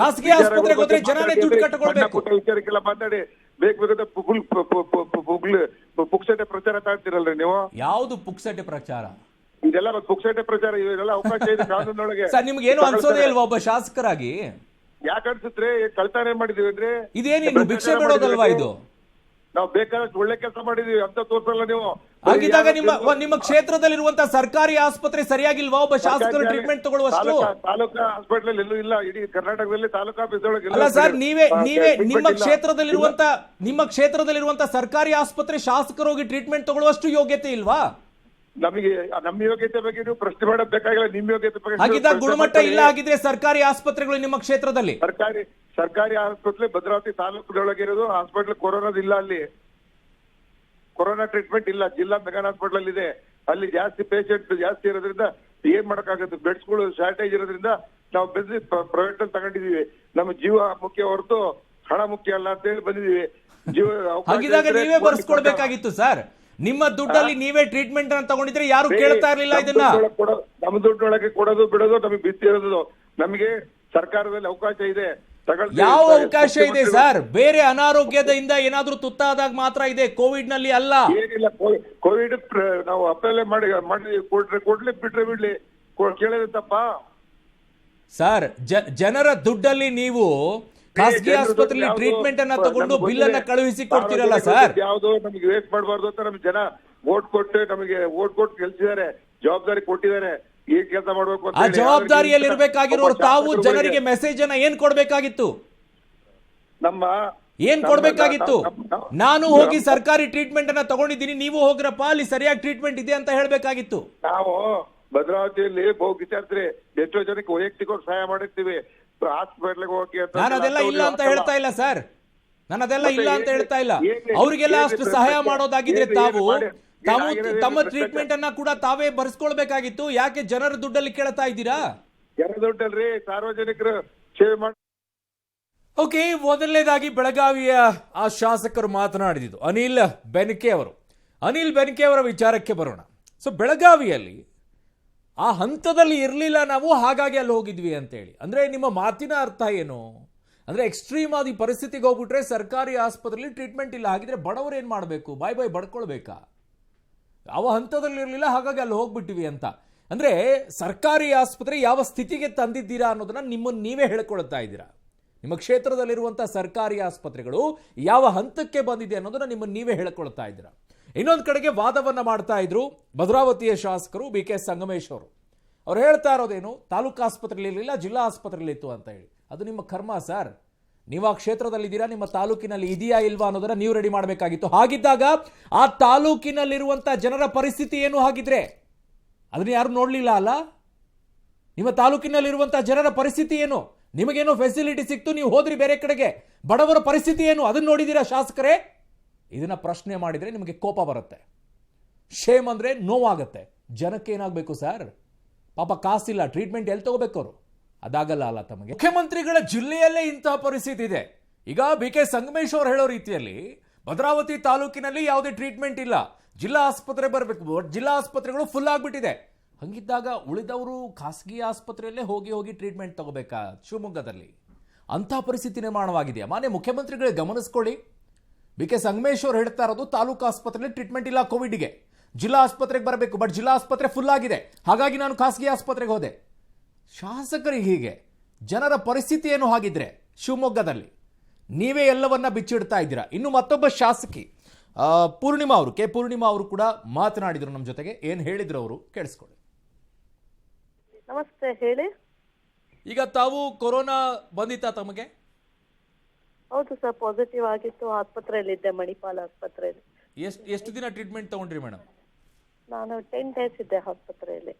ಖಾಸಗಿ ಆಸ್ಪತ್ರೆಗೆ ಹೋದ್ರೆ ಜನನೇ ದುಡ್ಡು ಕಟ್ಟಿಕೊಳ್ಬೇಕು.
ವಿಚಾರಕ್ಕೆಲ್ಲ ಮಾತಾಡಿ ಬೇಕಾದ ಪುಕ್ಸಟೆ ಪ್ರಚಾರ ತಾಡ್ತಿರಲ್ರಿ ನೀವು.
ಯಾವ್ದು ಪುಕ್ಸಟೆ ಪ್ರಚಾರ?
ಇದೆಲ್ಲ ಪುಕ್ಸಟೆ ಪ್ರಚಾರ, ಇವೆಲ್ಲ ಅವಕಾಶ ಇದೆ ಕಾನೂನೊಳಗೆ.
ಸರ್ ನಿಮ್ಗೆ ಏನು ಅನ್ಸೋದೇ ಇಲ್ವಾ ಒಬ್ಬ ಶಾಸಕರಾಗಿ?
ಯಾಕೆ ಅನ್ಸುತ್ತೆ ಕಳ್ತಾನೆ ಮಾಡಿದೀವಿ ಅಂದ್ರೆ
ಇದೇನು ಭಿಕ್ಷೆ ಬಿಡೋದಲ್ವಾ ಇದು?
ನಾವು ಬೇಕಾದಷ್ಟು ಒಳ್ಳೆ ಕೆಲಸ ಮಾಡಿದೀವಿ ಅಂತ ತೋರ್ಸಲ್ಲ ನೀವು.
ಹಾಗಿದ್ದಾಗ ನಿಮ್ಮ ಕ್ಷೇತ್ರದಲ್ಲಿರುವಂತಹ ಸರ್ಕಾರಿ ಆಸ್ಪತ್ರೆ ಸರಿಯಾಗಿಲ್ವಾ? ಒಬ್ಬ ಶಾಸಕರು ಟ್ರೀಟ್ಮೆಂಟ್ ತಗೊಳ್ಳುವಷ್ಟು?
ತಾಲೂಕಾ ಹಾಸ್ಪಿಟಲ್ ಎಲ್ಲೂ ಇಲ್ಲ, ಇಡೀ ಕರ್ನಾಟಕದಲ್ಲಿ ತಾಲೂಕಾ ಆಫೀಸ್ ಒಳಗೆ
ಅಲ್ಲ ಸರ್, ನೀವೇ ನಿಮ್ಮ ಕ್ಷೇತ್ರದಲ್ಲಿರುವಂತ ಸರ್ಕಾರಿ ಆಸ್ಪತ್ರೆ ಶಾಸಕರು ಹೋಗಿ ಟ್ರೀಟ್ಮೆಂಟ್ ತಗೊಳ್ಳುವಷ್ಟು ಯೋಗ್ಯತೆ ಇಲ್ವಾ?
ನಮಗೆ ನಮ್ಮ ಯೋಗ್ಯತೆ ಬಗ್ಗೆ ನೀವು ಪ್ರಶ್ನೆ ಮಾಡೋದು ಬೇಕಾಗಿಲ್ಲ. ನಿಮ್ಮ ಯೋಗ್ಯತೆ ಬಗ್ಗೆ
ಹಾಗಿದ್ದಾಗ ಗುಣಮಟ್ಟ ಇಲ್ಲ ಆಗಿದ್ರೆ ಸರ್ಕಾರಿ ಆಸ್ಪತ್ರೆಗಳು ನಿಮ್ಮ ಕ್ಷೇತ್ರದಲ್ಲಿ?
ಸರ್ಕಾರಿ ಆಸ್ಪತ್ರೆ ಭದ್ರಾವತಿ ತಾಲೂಕಿನೊಳಗೆ ಇರೋದು ಹಾಸ್ಪಿಟಲ್ ಕೊರೋನಾದ ಇಲ್ಲ, ಅಲ್ಲಿ ಕೊರೋನಾ ಟ್ರೀಟ್ಮೆಂಟ್ ಇಲ್ಲ. ಜಿಲ್ಲಾ ಮೆಗಾನ್ ಹಾಸ್ಪಿಟಲ್ ಇದೆ, ಅಲ್ಲಿ ಜಾಸ್ತಿ ಪೇಷಂಟ್ ಜಾಸ್ತಿ ಇರೋದ್ರಿಂದ ಏನ್ ಮಾಡಕ್ಕಾಗುತ್ತೆ, ಬೆಡ್ಸ್ಗಳು ಶಾರ್ಟೇಜ್ ಇರೋದ್ರಿಂದ ನಾವು ಬೆಳೆಸಿ ಪ್ರೈವೇಟ್ ಅಲ್ಲಿ ತಗೊಂಡಿದೀವಿ. ನಮ್ಮ ಜೀವ ಮುಖ್ಯ ಹೊರತು ಹಣ ಮುಖ್ಯ ಅಲ್ಲ ಅಂತ ಹೇಳಿ ಬಂದಿದೀವಿ.
ಹಾಗಿದ್ದಾಗ ನೀವೇ ಬರ್ಸ್ಕೊಡ್ಬೇಕಾಗಿತ್ತು ಸರ್. ನಿಮ್ಮ ದುಡ್ಡಲ್ಲಿ ನೀವೇ ಟ್ರೀಟ್ಮೆಂಟ್ ಅನ್ನು ತಗೊಂಡಿದ್ರೆ ಯಾರು ಕೇಳ್ತಾ ಇರ್ಲಿಲ್ಲ ಇದನ್ನ.
ನಮ್ಮ ದುಡ್ಡೊಳಗೆ ಕೊಡೋದು ಬಿಡೋದು ನಮಗೆ ಬಿತ್ತಿ ಇರೋದು. ನಮಗೆ ಸರ್ಕಾರದಲ್ಲಿ ಅವಕಾಶ ಇದೆ.
ಯಾವ ಅವಕಾಶ ಇದೆ ಸರ್? ಬೇರೆ ಅನಾರೋಗ್ಯದಿಂದ ಏನಾದ್ರೂ ತುತ್ತಾದಾಗ ಮಾತ್ರ ಇದೆ, ಕೋವಿಡ್ ನಲ್ಲಿ ಅಲ್ಲ.
ಏನಿಲ್ಲ, ಕೋವಿಡ್ ನಾವು ಅಪ್ಲೈ ಮಾಡಿ ಕೊಡ್ಲಿ ಬಿಟ್ರೆ ಬಿಡ್ಲಿ, ಕೇಳಿದ್ರೆ ತಪ್ಪ
ಸರ್? ಜನರ ದುಡ್ಡಲ್ಲಿ ನೀವು ಖಾಸಗಿ ಆಸ್ಪತ್ರೆಯಲ್ಲಿ ಟ್ರೀಟ್ಮೆಂಟ್ ಅನ್ನ ತಗೊಂಡು ಬಿಲ್ ಅನ್ನ ಕಳುಹಿಸಿ ಕೊಡ್ತೀರಲ್ಲ ಸರ್.
ಯಾವ್ದು ನಮಗೆ ವೇಸ್ಟ್ ಮಾಡಬಾರ್ದು ಅಂತ ನಮ್ಗೆ ಜನ ವೋಟ್ ಕೊಟ್ಟು ಗೆಲ್ಸಿದ್ದಾರೆ, ಜವಾಬ್ದಾರಿ ಕೊಟ್ಟಿದ್ದಾರೆ. ಏನ್ ಕೆಲಸ ಮಾಡ್ಬೇಕು
ಆ ಜವಾಬ್ದಾರಿಯಲ್ಲಿ ಇರ್ಬೇಕಾಗಿರೋರು ತಾವು ಜನರಿಗೆ ಮೆಸೇಜ್ ಅನ್ನ ಏನ್ ಕೊಡ್ಬೇಕಾಗಿತ್ತು? ಏನ್ ಕೊಡ್ಬೇಕಾಗಿತ್ತು? ನಾನು ಹೋಗಿ ಸರ್ಕಾರಿ ಟ್ರೀಟ್ಮೆಂಟ್ ಅನ್ನ ತಗೊಂಡಿದ್ದೀನಿ, ನೀವು ಹೋಗ್ರಪ್ಪ ಅಲ್ಲಿ ಸರಿಯಾಗಿ ಟ್ರೀಟ್ಮೆಂಟ್ ಇದೆ ಅಂತ ಹೇಳ್ಬೇಕಾಗಿತ್ತು.
ನಾವು ಭದ್ರಾವತಿಯಲ್ಲಿ ವಿಚಾರಿಸ್ರಿ, ಎಷ್ಟೋ ಜನಕ್ಕೆ ವೈಯಕ್ತಿಕವಾಗಿ ಸಹಾಯ ಮಾಡಿರ್ತೀವಿ. ಹಾಸ್ಪಿಟಲ್ಗೆ ಹೋಗಿ
ನಾನು ಅದೆಲ್ಲ ಇಲ್ಲ ಅಂತ ಹೇಳ್ತಾ ಇಲ್ಲ ಸರ್, ನಾನು ಅದೆಲ್ಲ ಇಲ್ಲ ಅಂತ ಹೇಳ್ತಾ ಇಲ್ಲ. ಅವ್ರಿಗೆಲ್ಲ ಅಷ್ಟು ಸಹಾಯ ಮಾಡೋದಾಗಿದ್ರೆ ತಾವು ತಮ್ಮ ಟ್ರೀಟ್ಮೆಂಟ್ ಅನ್ನ ಕೂಡ ತಾವೇ ಭರಿಸ್ಕೊಳ್ಬೇಕಾಗಿತ್ತು. ಯಾಕೆ ಜನರ ದುಡ್ಡಲ್ಲಿ ಕೇಳ್ತಾ ಇದ್ದೀರಾ?
ಜನರ ದುಡ್ಡಲ್ರಿ, ಸಾರ್ವಜನಿಕರು ಸೇವೆ ಮಾಡಿ.
ಓಕೆ, ಮೊದಲನೇದಾಗಿ ಬೆಳಗಾವಿಯ ಆ ಶಾಸಕರು ಮಾತನಾಡಿದ್ದು ಅನಿಲ್ ಬೆನಕೆ ಅವರ ವಿಚಾರಕ್ಕೆ ಬರೋಣ. ಸೊ ಬೆಳಗಾವಿಯಲ್ಲಿ ಆ ಹಂತದಲ್ಲಿ ಇರಲಿಲ್ಲ ನಾವು, ಹಾಗಾಗಿ ಅಲ್ಲಿ ಹೋಗಿದ್ವಿ ಅಂತೇಳಿ. ಅಂದ್ರೆ ನಿಮ್ಮ ಮಾತಿನ ಅರ್ಥ ಏನು? ಅಂದ್ರೆ ಎಕ್ಸ್ಟ್ರೀಮ್ ಆದ ಈ ಪರಿಸ್ಥಿತಿಗೆ ಹೋಗ್ಬಿಟ್ರೆ ಸರ್ಕಾರಿ ಆಸ್ಪತ್ರೆಯಲ್ಲಿ ಟ್ರೀಟ್ಮೆಂಟ್ ಇಲ್ಲ, ಹಾಗಿದ್ರೆ ಬಡವರು ಏನ್ ಮಾಡಬೇಕು? ಬಾಯ್ ಬಡ್ಕೊಳ್ಬೇಕಾ? ಯಾವ ಹಂತದಲ್ಲಿ ಇರಲಿಲ್ಲ, ಹಾಗಾಗಿ ಅಲ್ಲಿ ಹೋಗ್ಬಿಟ್ಟಿವಿ ಅಂತ. ಅಂದ್ರೆ ಸರ್ಕಾರಿ ಆಸ್ಪತ್ರೆ ಯಾವ ಸ್ಥಿತಿಗೆ ತಂದಿದ್ದೀರಾ ಅನ್ನೋದನ್ನ ನಿಮ್ಮನ್ನು ನೀವೇ ಹೇಳ್ಕೊಳ್ತಾ ಇದ್ದೀರಾ. ನಿಮ್ಮ ಕ್ಷೇತ್ರದಲ್ಲಿರುವಂತಹ ಸರ್ಕಾರಿ ಆಸ್ಪತ್ರೆಗಳು ಯಾವ ಹಂತಕ್ಕೆ ಬಂದಿದೆ ಅನ್ನೋದನ್ನ ನಿಮ್ಮನ್ನು ನೀವೇ ಹೇಳ್ಕೊಳ್ತಾ ಇದ್ದೀರಾ. ಇನ್ನೊಂದು ಕಡೆಗೆ ವಾದವನ್ನ ಮಾಡ್ತಾ ಇದ್ರು ಭದ್ರಾವತಿಯ ಶಾಸಕರು BK ಸಂಗಮೇಶ್ ಅವರು. ಅವ್ರು ಹೇಳ್ತಾ ಇರೋದೇನು, ತಾಲೂಕು ಆಸ್ಪತ್ರೆಯಲ್ಲಿ ಇರಲಿಲ್ಲ, ಜಿಲ್ಲಾ ಆಸ್ಪತ್ರೆಯಲ್ಲಿ ಇತ್ತು ಅಂತ ಹೇಳಿ. ಅದು ನಿಮ್ಮ ಕರ್ಮ ಸರ್. ನೀವು ಆ ಕ್ಷೇತ್ರದಲ್ಲಿದ್ದೀರಾ, ನಿಮ್ಮ ತಾಲೂಕಿನಲ್ಲಿ ಇದೆಯಾ ಇಲ್ವಾ ಅನ್ನೋದನ್ನ ನೀವು ರೆಡಿ ಮಾಡಬೇಕಾಗಿತ್ತು. ಹಾಗಿದ್ದಾಗ ಆ ತಾಲೂಕಿನಲ್ಲಿರುವಂತಹ ಜನರ ಪರಿಸ್ಥಿತಿ ಏನು? ಹಾಗಿದ್ರೆ ಅದನ್ನ ಯಾರು ನೋಡ್ಲಿಲ್ಲ ಅಲ್ಲ? ನಿಮ್ಮ ತಾಲೂಕಿನಲ್ಲಿರುವಂತಹ ಜನರ ಪರಿಸ್ಥಿತಿ ಏನು? ನಿಮಗೇನೋ ಫೆಸಿಲಿಟಿ ಸಿಕ್ತು, ನೀವು ಹೋದ್ರಿ ಬೇರೆ ಕಡೆಗೆ, ಬಡವರ ಪರಿಸ್ಥಿತಿ ಏನು ಅದನ್ನ ನೋಡಿದೀರಾ ಶಾಸಕರೇ? ಇದನ್ನ ಪ್ರಶ್ನೆ ಮಾಡಿದ್ರೆ ನಿಮಗೆ ಕೋಪ ಬರುತ್ತೆ, ಶೇಮ್ ಅಂದ್ರೆ ನೋವಾಗುತ್ತೆ. ಜನಕ್ಕೆ ಏನಾಗಬೇಕು ಸರ್? ಪಾಪ ಕಾಸಿಲ್ಲ, ಟ್ರೀಟ್ಮೆಂಟ್ ಎಲ್ಲಿ ತಗೋಬೇಕು ಅವರು? ಅದಾಗಲ್ಲ ಅಲ್ಲ ತಮಗೆ. ಮುಖ್ಯಮಂತ್ರಿಗಳ ಜಿಲ್ಲೆಯಲ್ಲೇ ಇಂತಹ ಪರಿಸ್ಥಿತಿ ಇದೆ. ಈಗ BK ಸಂಗಮೇಶ್ ಅವರು ಹೇಳೋ ರೀತಿಯಲ್ಲಿ ಭದ್ರಾವತಿ ತಾಲೂಕಿನಲ್ಲಿ ಯಾವುದೇ ಟ್ರೀಟ್ಮೆಂಟ್ ಇಲ್ಲ, ಜಿಲ್ಲಾ ಆಸ್ಪತ್ರೆ ಬರಬೇಕು, ಜಿಲ್ಲಾ ಆಸ್ಪತ್ರೆಗಳು ಫುಲ್ ಆಗ್ಬಿಟ್ಟಿದೆ. ಹಂಗಿದ್ದಾಗ ಉಳಿದವರು ಖಾಸಗಿ ಆಸ್ಪತ್ರೆಯಲ್ಲೇ ಹೋಗಿ ಟ್ರೀಟ್ಮೆಂಟ್ ತಗೋಬೇಕಾ ಶಿವಮೊಗ್ಗದಲ್ಲಿ? ಅಂತಹ ಪರಿಸ್ಥಿತಿ ನಿರ್ಮಾಣವಾಗಿದೆಯಾ? ಮಾನ್ಯ ಮುಖ್ಯಮಂತ್ರಿಗಳೇ ಗಮನಿಸ್ಕೊಳ್ಳಿ. BK ಸಂಗಮೇಶ್ ಅವರು ಹೇಳ್ತಾ ಇರೋದು ತಾಲೂಕು ಆಸ್ಪತ್ರೆಯಲ್ಲಿ ಟ್ರೀಟ್ಮೆಂಟ್ ಇಲ್ಲ ಕೋವಿಡ್ಗೆ, ಜಿಲ್ಲಾ ಆಸ್ಪತ್ರೆಗೆ ಬರಬೇಕು, ಬಟ್ ಜಿಲ್ಲಾ ಆಸ್ಪತ್ರೆ ಫುಲ್ ಆಗಿದೆ, ಹಾಗಾಗಿ ನಾನು ಖಾಸಗಿ ಆಸ್ಪತ್ರೆಗೆ ಹೋದೆ. ಶಾಸಕರಿಗೆ ಹೀಗೆ, ಜನರ ಪರಿಸ್ಥಿತಿ ಏನು ಹಾಗಿದ್ರೆ ಶಿವಮೊಗ್ಗದಲ್ಲಿ? ನೀವೇ ಎಲ್ಲವನ್ನ ಬಿಚ್ಚಿಡ್ತಾ ಇದ್ದೀರಾ. ಇನ್ನು ಮತ್ತೊಬ್ಬ ಶಾಸಕಿ ಪೂರ್ಣಿಮಾ ಅವರು, ಕೆ ಪೂರ್ಣಿಮಾ ಅವರು ಕೂಡ ಮಾತನಾಡಿದ್ರು ನಮ್ಮ ಜೊತೆಗೆ. ಏನು ಹೇಳಿದ್ರು ಅವರು ಕೇಳಿಸ್ಕೊಳ್ಳಿ.
ನಮಸ್ತೆ, ಹೇಳಿ.
ಈಗ ತಾವು ಕೊರೋನಾ ಬಂದಿತ್ತಾ ತಮಗೆ?
ಹೌದು ಸರ್, ಪಾಸಿಟಿವ್ ಆಗಿತ್ತು. ಆಸ್ಪತ್ರೆಯಲ್ಲಿದ್ದೆ, ಮಣಿಪಾಲ್ ಆಸ್ಪತ್ರೆಯಲ್ಲಿ.
ಎಷ್ಟು ದಿನ ಟ್ರೀಟ್ಮೆಂಟ್ ತಗೊಂಡ್ರಿ ಮೇಡಮ್?
ನಾನು 10 days ಇದ್ದೆ ಆಸ್ಪತ್ರೆಯಲ್ಲಿ.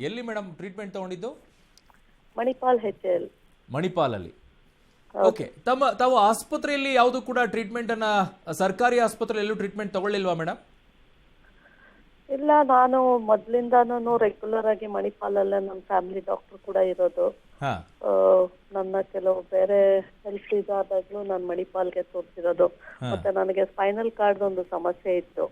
ಎಲ್ಲಿ ಮೇಡಮ್ ಟ್ರೀಟ್ಮೆಂಟ್ ತಗೊಂಡಿದ್ದು?
ಮಣಿಪಾಲ್ HL.
ಮಣಿಪಾಲಲ್ಲಿ. ಓಕೆ, ತಾವು ಆಸ್ಪತ್ರೆಯಲ್ಲಿ ಯಾವುದು ಕೂಡ ಟ್ರೀಟ್ಮೆಂಟ್ ಅನ್ನ, ಸರ್ಕಾರಿ ಆಸ್ಪತ್ರೆಯಲ್ಲೂ ಟ್ರೀಟ್ಮೆಂಟ್ ತಗೊಳ್ಳಿಲ್ವಾ ಮೇಡಮ್?
ಇಲ್ಲ, ನಾನು ಮೊದ್ಲಿಂದಾನು ರೆಗ್ಯುಲರ್ ಆಗಿ ಮಣಿಪಾಲಲ್ಲೇ ನನ್ನ ಫ್ಯಾಮಿಲಿ ಡಾಕ್ಟರ್ ಕೂಡ ಇರೋದು. ನನ್ನ ಕೆಲವು ಬೇರೆ ಹೆಲ್ತ್ ಇದಾದಾಗ್ಲೂ ನಾನು ಮಣಿಪಾಲ್ಗೆ ತೋರಿಸಿರೋದು. ಮತ್ತೆ ನನಗೆ ಸ್ಪೈನಲ್ ಕಾರ್ಡ್ ಒಂದು ಸಮಸ್ಯೆ ಇತ್ತು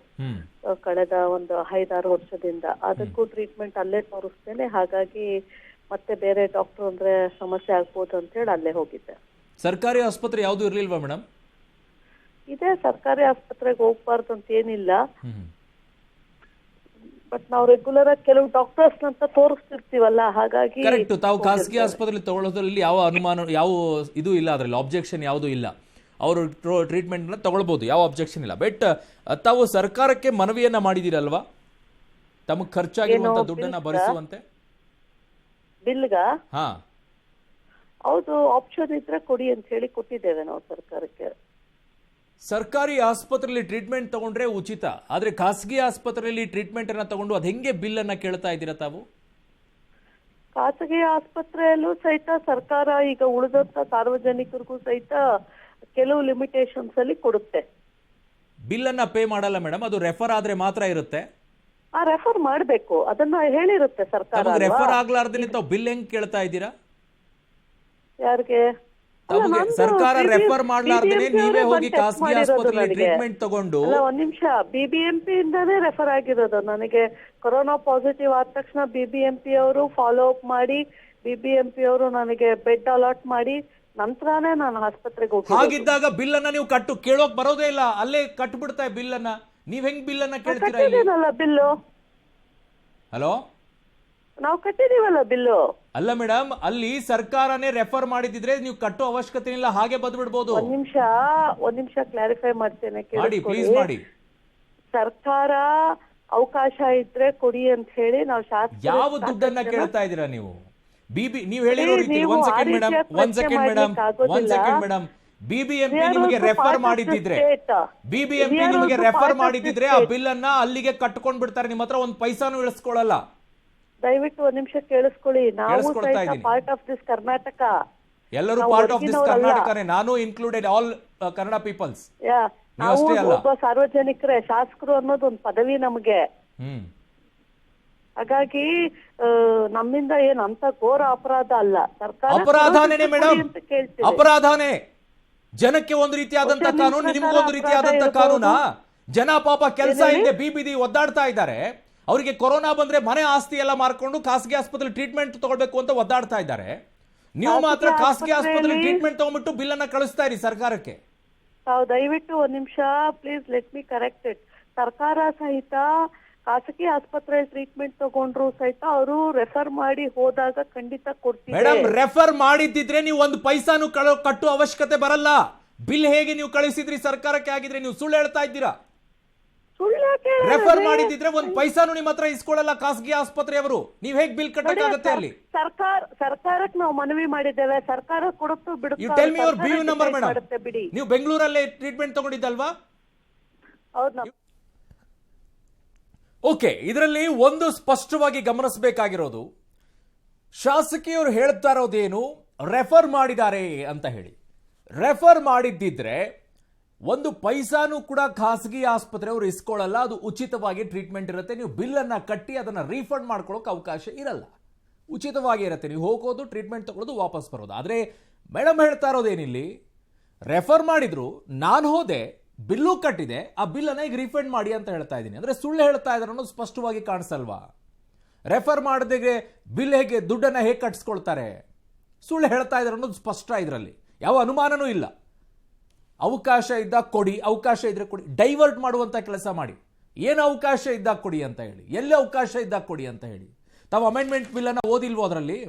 ಕಳೆದ ಒಂದು 5-6 ವರ್ಷದಿಂದ. ಅದಕ್ಕೂ ಟ್ರೀಟ್ಮೆಂಟ್ ಅಲ್ಲೇ ತೋರಿಸ್ತೇನೆ. ಹಾಗಾಗಿ ಮತ್ತೆ ಬೇರೆ ಡಾಕ್ಟರ್ ಅಂದ್ರೆ ಸಮಸ್ಯೆ ಆಗ್ಬೋದು ಅಂತ ಹೇಳಿ ಅಲ್ಲೇ ಹೋಗಿದ್ದೆ.
ಸರ್ಕಾರಿ ಆಸ್ಪತ್ರೆ ಯಾವುದು ಇರ್ಲಿಲ್ವಾ ಮೇಡಮ್?
ಇದೆ, ಸರ್ಕಾರಿ ಆಸ್ಪತ್ರೆಗೆ ಹೋಗ್ಬಾರ್ದು ಅಂತ ಏನಿಲ್ಲ. ಬಟ್ ನಾವು ರೆಗ್ಯುಲರ್ ಆಗಿ ಕೆಲವು ಡಾಕ್ಟರ್ಸ್ ಅಂತ ತೋರಿಸ್ತಿರ್ತೀವಲ್ಲ, ಹಾಗಾಗಿ
ಕರೆಕ್ಟ್. ತಾವು ಖಾಸಗಿ ಆಸ್ಪತ್ರೆಯಲ್ಲಿ ತಗೊಳ್ಳೋದ್ರಲ್ಲಿ ಯಾವ ಅನುಮಾನ, ಯಾವ ಇದು ಇಲ್ಲ, ಅದರಲ್ಲಿ ಆಬ್ಜೆಕ್ಷನ್ ಯಾವುದೂ ಇಲ್ಲ. ಅವರು ಟ್ರೀಟ್ಮೆಂಟ್ನ ತಗೊಳ್ಬೋದು, ಯಾವ ಆಬ್ಜೆಕ್ಷನ್ ಇಲ್ಲ. ಬಟ್ ತಾವು ಸರ್ಕಾರಕ್ಕೆ ಮನವಿಯನ್ನ ಮಾಡಿದಿರಲ್ವಾ ತಮಗೆ ಖರ್ಚಾಗಿರುವಂತ ದುಡ್ಡನ್ನ ಭರಿಸುವಂತೆ?
ಬಿಲ್ಗ
ಹಾ,
ಹೌದು, ಆಪ್ಷನ್ ಇದ್ರೆ ಕೊಡಿ ಅಂತ ಹೇಳಿ ಕೊಟ್ಟಿದ್ದೇವೆ ನಾವು ಸರ್ಕಾರಕ್ಕೆ.
ಸರ್ಕಾರಿ ಆಸ್ಪತ್ರೆಯಲ್ಲಿ ಟ್ರೀಟ್ಮೆಂಟ್ ತಗೊಂಡ್ರೆ ಉಚಿತ, ಆದ್ರೆ ಖಾಸಗಿ ಆಸ್ಪತ್ರೆಯಲ್ಲಿ ಟ್ರೀಟ್ಮೆಂಟ್ ಅನ್ನ ತಗೊಂಡು ಅದ್ ಹೆಂಗೆ ಬಿಲ್ ಅನ್ನ ಕೇಳ್ತಾ ಇದ್ದೀರಾ ತಾವು?
ಖಾಸಗಿ ಆಸ್ಪತ್ರೆಯಲ್ಲೂ ಸಹಿತ ಸರ್ಕಾರ ಈಗ ಉಳಿದಂತ ಸಾರ್ವಜನಿಕರಿಗೂ ಸಹಿತ ಕೆಲವು ಲಿಮಿಟೇಷನ್ಸ್ ಅಲ್ಲಿ ಕೊಡುತ್ತೆ.
ಬಿಲ್ ಅನ್ನ ಪೇ ಮಾಡಲ್ಲ ಮೇಡಮ್, ಅದು ರೆಫರ್ ಆದ್ರೆ ಮಾತ್ರ ಇರುತ್ತೆ.
ರೆಫರ್ ಮಾಡ್ಬೇಕು, ಅದನ್ನ ಹೇಳಿರುತ್ತೆ ಸರ್ಕಾರ.
ರೆಫರ್ ಆಗ್ಲಾರ್ದೇನೆ ತಾವು ಬಿಲ್ ಹೆಂಗ್ ಕೇಳ್ತಾ ಇದ್ದೀರಾ?
ಯಾರಿಗೆ?
ತಮಗೆ ಸರ್ಕಾರ ರೆಫರ್ ಮಾಡ್ಲಾರ್ದೇನೆ ನೀವೇ ಹೋಗಿ ಖಾಸಗಿ ಆಸ್ಪತ್ರೆಯಲ್ಲಿ ಟ್ರೀಟ್ಮೆಂಟ್ ತಗೊಂಡು?
ಒಂದ್ ನಿಮಿಷ, ಬಿಬಿಎಂಪಿ ಇಂದಾನೇ ರೆಫರ್ ಆಗಿರೋದು ನನಗೆ. ಕೊರೋನಾ ಪಾಸಿಟಿವ್ ಆದ ತಕ್ಷಣ ಬಿಬಿಎಂಪಿ ಅವರು ಫಾಲೋ ಅಪ್ ಮಾಡಿ, ಬಿಬಿಎಂಪಿ ಅವರು ನನಗೆ ಬೆಡ್ ಅಲಾಟ್ ಮಾಡಿ ನಂತರನೇ ನಾನು ಆಸ್ಪತ್ರೆಗೆ ಹೋಗಿ.
ಹಾಗಿದ್ದಾಗ ಬಿಲ್ ಅನ್ನ ನೀವು ಕೇಳೋಕ್ ಬರೋದೇ ಇಲ್ಲ, ಅಲ್ಲೇ ಕಟ್ಬಿಡ್ತಾ ಬಿಲ್ ಅನ್ನ. ನೀವ್ ಹೆಂಗ್ ಬಿಲ್ ಅನ್ನ ಕೇಳ್ತೀರಾ?
ಕಟ್ಟಿದೀವಲ್ಲ ಬಿಲ್ಲು.
ಹಲೋ,
ನಾವು ಕಟ್ಟಿದೀವಲ್ಲ ಬಿಲ್ಲು.
ಅಲ್ಲ ಮೇಡಮ್, ಅಲ್ಲಿ ಸರ್ಕಾರನೇ ರೆಫರ್ ಮಾಡಿದ್ರೆ ನೀವು ಕಟ್ಟೋ ಅವಶ್ಯಕತೆ ಇಲ್ಲ, ಹಾಗೆ ಬಂದ್ಬಿಡ್ಬೋದು.
ಒಂದ್ ನಿಮಿಷ ಕ್ಲಾರಿಫೈ ಮಾಡ್ತೇನೆ,
ಮಾಡಿ ಪ್ಲೀಸ್ ಮಾಡಿ.
ಸರ್ಕಾರ ಅವಕಾಶ ಇದ್ರೆ ಕೊಡಿ ಅಂತ ಹೇಳಿ ನಾವು ಶಾಸಕ
ಯಾವ ದುಡ್ಡನ್ನ ಕೇಳ್ತಾ ಇದ್ದೀರಾ ನೀವು? ನೀವು ಹೇಳಿರೋ ರೀತಿ ಒಂದ್ ಸೆಕೆಂಡ್ ಮೇಡಮ್, ಬಿಬಿಎಂಪಿ ನಿಮಗೆ ರೆಫರ್ ಮಾಡಿದ್ರೆ ಆ ಬಿಲ್ ಅನ್ನ ಅಲ್ಲಿಗೆ ಕಟ್ಕೊಂಡ್ ಬಿಡ್ತಾರೆ, ನಿಮ್ಮ ಹತ್ರ ಒಂದ್ ಪೈಸಾನು ಇಳಿಸ್ಕೊಳ್ಳಲ್ಲ.
ದಯವಿಟ್ಟು ಒಂದ್ ನಿಮಿಷ ಕೇಳಿಸ್ಕೊಳ್ಳಿ. ನಾವು ಸಹಿತ ಪಾರ್ಟ್ ಆಫ್ ದಿಸ್ ಕರ್ನಾಟಕ.
ಎಲ್ಲರೂ ಪಾರ್ಟ್ ಆಫ್ ದಿಸ್ ಕರ್ನಾಟಕನೇ, ನಾನು ಇನ್ಕ್ಲೂಡೆಡ್, ಆಲ್ ಕನ್ನಡ ಪೀಪಲ್ಸ್.
ನಾವು ಒಬ್ಬ ಸಾರ್ವಜನಿಕರೇ, ಶಾಸಕರು ಅನ್ನೋದು ಒಂದು ಪದವಿ ನಮಗೆ. ಹಾಗಾಗಿ ನಮ್ಮಿಂದ ಏನ್ ಅಂತ ಘೋರ ಅಪರಾಧ ಅಲ್ಲ. ಸರ್ಕಾರ
ಅಪರಾಧನೇ ಮೇಡಮ್, ಅಪರಾಧನೇ. ಜನಕ್ಕೆ ಒಂದು ರೀತಿಯಾದಂತ ಕಾನೂನು, ನಿಮ್ಗೊಂದು ರೀತಿಯಾದಂತ ಕಾನೂನಾ? ಜನ ಪಾಪ ಕೆಲಸ ಇಲ್ಲದೆ ಬೀದಿ ಒದ್ದಾಡ್ತಾ ಇದ್ದಾರೆ. ಅವರಿಗೆ ಕೊರೋನಾ ಬಂದ್ರೆ ಮನೆ ಆಸ್ತಿ ಎಲ್ಲ ಮಾರ್ಕೊಂಡು ಖಾಸಗಿ ಆಸ್ಪತ್ರೆ ಟ್ರೀಟ್ಮೆಂಟ್ ತಗೊಳ್ಬೇಕು ಅಂತ ಒದ್ದಾಡ್ತಾ ಇದ್ದಾರೆ. ನೀವು ಮಾತ್ರ ಖಾಸಗಿ ಆಸ್ಪತ್ರೆ ಟ್ರೀಟ್ಮೆಂಟ್ ತಗೊಂಡ್ಬಿಟ್ಟು ಬಿಲ್ ಅನ್ನ ಕಳಿಸ್ತಾ ಇರಿ ಸರ್ಕಾರಕ್ಕೆ.
ದಯವಿಟ್ಟು ಒಂದ್ ನಿಮಿಷ please let me correct it. ಸರ್ಕಾರ ಸಹಿತ ಖಾಸಗಿ ಆಸ್ಪತ್ರೆಯಲ್ಲಿ ಟ್ರೀಟ್ಮೆಂಟ್ ತಗೊಂಡ್ರು ಸಹಿತ ಅವರು ರೆಫರ್ ಮಾಡಿ ಹೋದಾಗ ಖಂಡಿತ ಕೊಡ್ತೀವಿ.
ಮೇಡಮ್, ರೆಫರ್ ಮಾಡಿದ್ದಿದ್ರೆ ನೀವು ಒಂದು ಪೈಸಾನು ಕಟ್ಟುವ ಅವಶ್ಯಕತೆ ಬರಲ್ಲ. ಬಿಲ್ ಹೇಗೆ ನೀವು ಕಳಿಸಿದ್ರಿ ಸರ್ಕಾರಕ್ಕೆ ಆಗಿದ್ರೆ ನೀವು ಸುಳ್ಳು ಹೇಳ್ತಾ ಇದ್ದೀರಾ. ರೆಫರ್ ಮಾಡಿದ್ರೆ ಒಂದು ಪೈಸಾನು ನಿಮ್ಮ ಹತ್ರ ಇಸ್ಕೊಳ್ಳಲ್ಲ ಖಾಸಗಿ ಆಸ್ಪತ್ರೆಯವರು. ನೀವ್ ಹೇಗೆ ಬಿಲ್ ಕಟ್ಟಕ್ಕಾಗತ್ತೆ ಅಲ್ಲಿ?
ಸರ್ಕಾರಕ್ಕೆ ನಾವು ಮನವಿ ಮಾಡಿದ್ದೇವೆ, ಸರ್ಕಾರ ಕೊಡುತ್ತೋ ಬಿಡುತ್ತೋ.
You tell me your bill number madam. ನೀವು ಬೆಂಗಳೂರಲ್ಲೇ ಟ್ರೀಟ್ಮೆಂಟ್ ತಗೊಂಡಿದ್ದಲ್ವಾ? ಓಕೆ, ಇದರಲ್ಲಿ ಒಂದು ಸ್ಪಷ್ಟವಾಗಿ ಗಮನಿಸಬೇಕಾಗಿರೋದು, ಶಾಸಕಿಯವರು ಹೇಳ್ತಾ ಇರೋದೇನು, ರೆಫರ್ ಮಾಡಿದ್ದಾರೆ ಅಂತ ಹೇಳಿ. ರೆಫರ್ ಮಾಡಿದ್ದಿದ್ರೆ ಒಂದು ಪೈಸಾನು ಕೂಡ ಖಾಸಗಿ ಆಸ್ಪತ್ರೆಯವರು ಇಸ್ಕೊಳ್ಳಲ್ಲ, ಅದು ಉಚಿತವಾಗಿ ಟ್ರೀಟ್ಮೆಂಟ್ ಇರುತ್ತೆ. ನೀವು ಬಿಲ್ ಅನ್ನ ಕಟ್ಟಿ ಅದನ್ನ ರೀಫಂಡ್ ಮಾಡ್ಕೊಳ್ಳೋಕೆ ಅವಕಾಶ ಇರಲ್ಲ, ಉಚಿತವಾಗಿ ಇರುತ್ತೆ. ನೀವು ಹೋಗೋದು, ಟ್ರೀಟ್ಮೆಂಟ್ ತಗೊಳ್ಳೋದು, ವಾಪಸ್ ಬರೋದು. ಆದರೆ ಮೇಡಮ್ ಹೇಳ್ತಾ ಇರೋದೇನಿಲ್ಲಿ, ರೆಫರ್ ಮಾಡಿದ್ರು, ನಾನು ಹೋದೆ, ಬಿಲ್ಲು ಕಟ್ಟಿದೆ, ಆ ಬಿಲ್ ಅನ್ನ ಈಗ ರೀಫಂಡ್ ಮಾಡಿ ಅಂತ ಹೇಳ್ತಾ ಇದ್ದೀನಿ. ಅಂದ್ರೆ ಸುಳ್ಳು ಹೇಳ್ತಾ ಇದ್ದಾರೆ ಅನ್ನೋದು ಸ್ಪಷ್ಟವಾಗಿ ಕಾಣಿಸಲ್ವಾ? ರೆಫರ್ ಮಾಡದೆ ಬಿಲ್ ಹೇಗೆ, ದುಡ್ಡನ್ನ ಹೇಗೆ ಕಟ್ಸ್ಕೊಳ್ತಾರೆ? ಸುಳ್ಳು ಹೇಳ್ತಾ ಇದ್ದಾರೆ ಅನ್ನೋದು ಸ್ಪಷ್ಟ. ಇದರಲ್ಲಿ ಯಾವ ಅನುಮಾನನೂ ಇಲ್ಲ. ಅವಕಾಶ ಇದ್ದಾಗ ಕೊಡಿ, ಅವಕಾಶ ಇದ್ರೆ ಕೊಡಿ, ಡೈವರ್ಟ್ ಮಾಡುವಂತ ಕೆಲಸ ಮಾಡಿ. ಏನು ಅವಕಾಶ ಇದ್ದಾಗ ಕೊಡಿ ಅಂತ ಹೇಳಿ, ಎಲ್ಲಿ ಅವಕಾಶ ಇದ್ದಾಗ ಕೊಡಿ ಅಂತ ಹೇಳಿ. ತಾವು ಅಮೆಂಡ್ಮೆಂಟ್ ಬಿಲ್ ಅನ್ನ ಓದಿಲ್ವೋ ಅದರಲ್ಲಿ?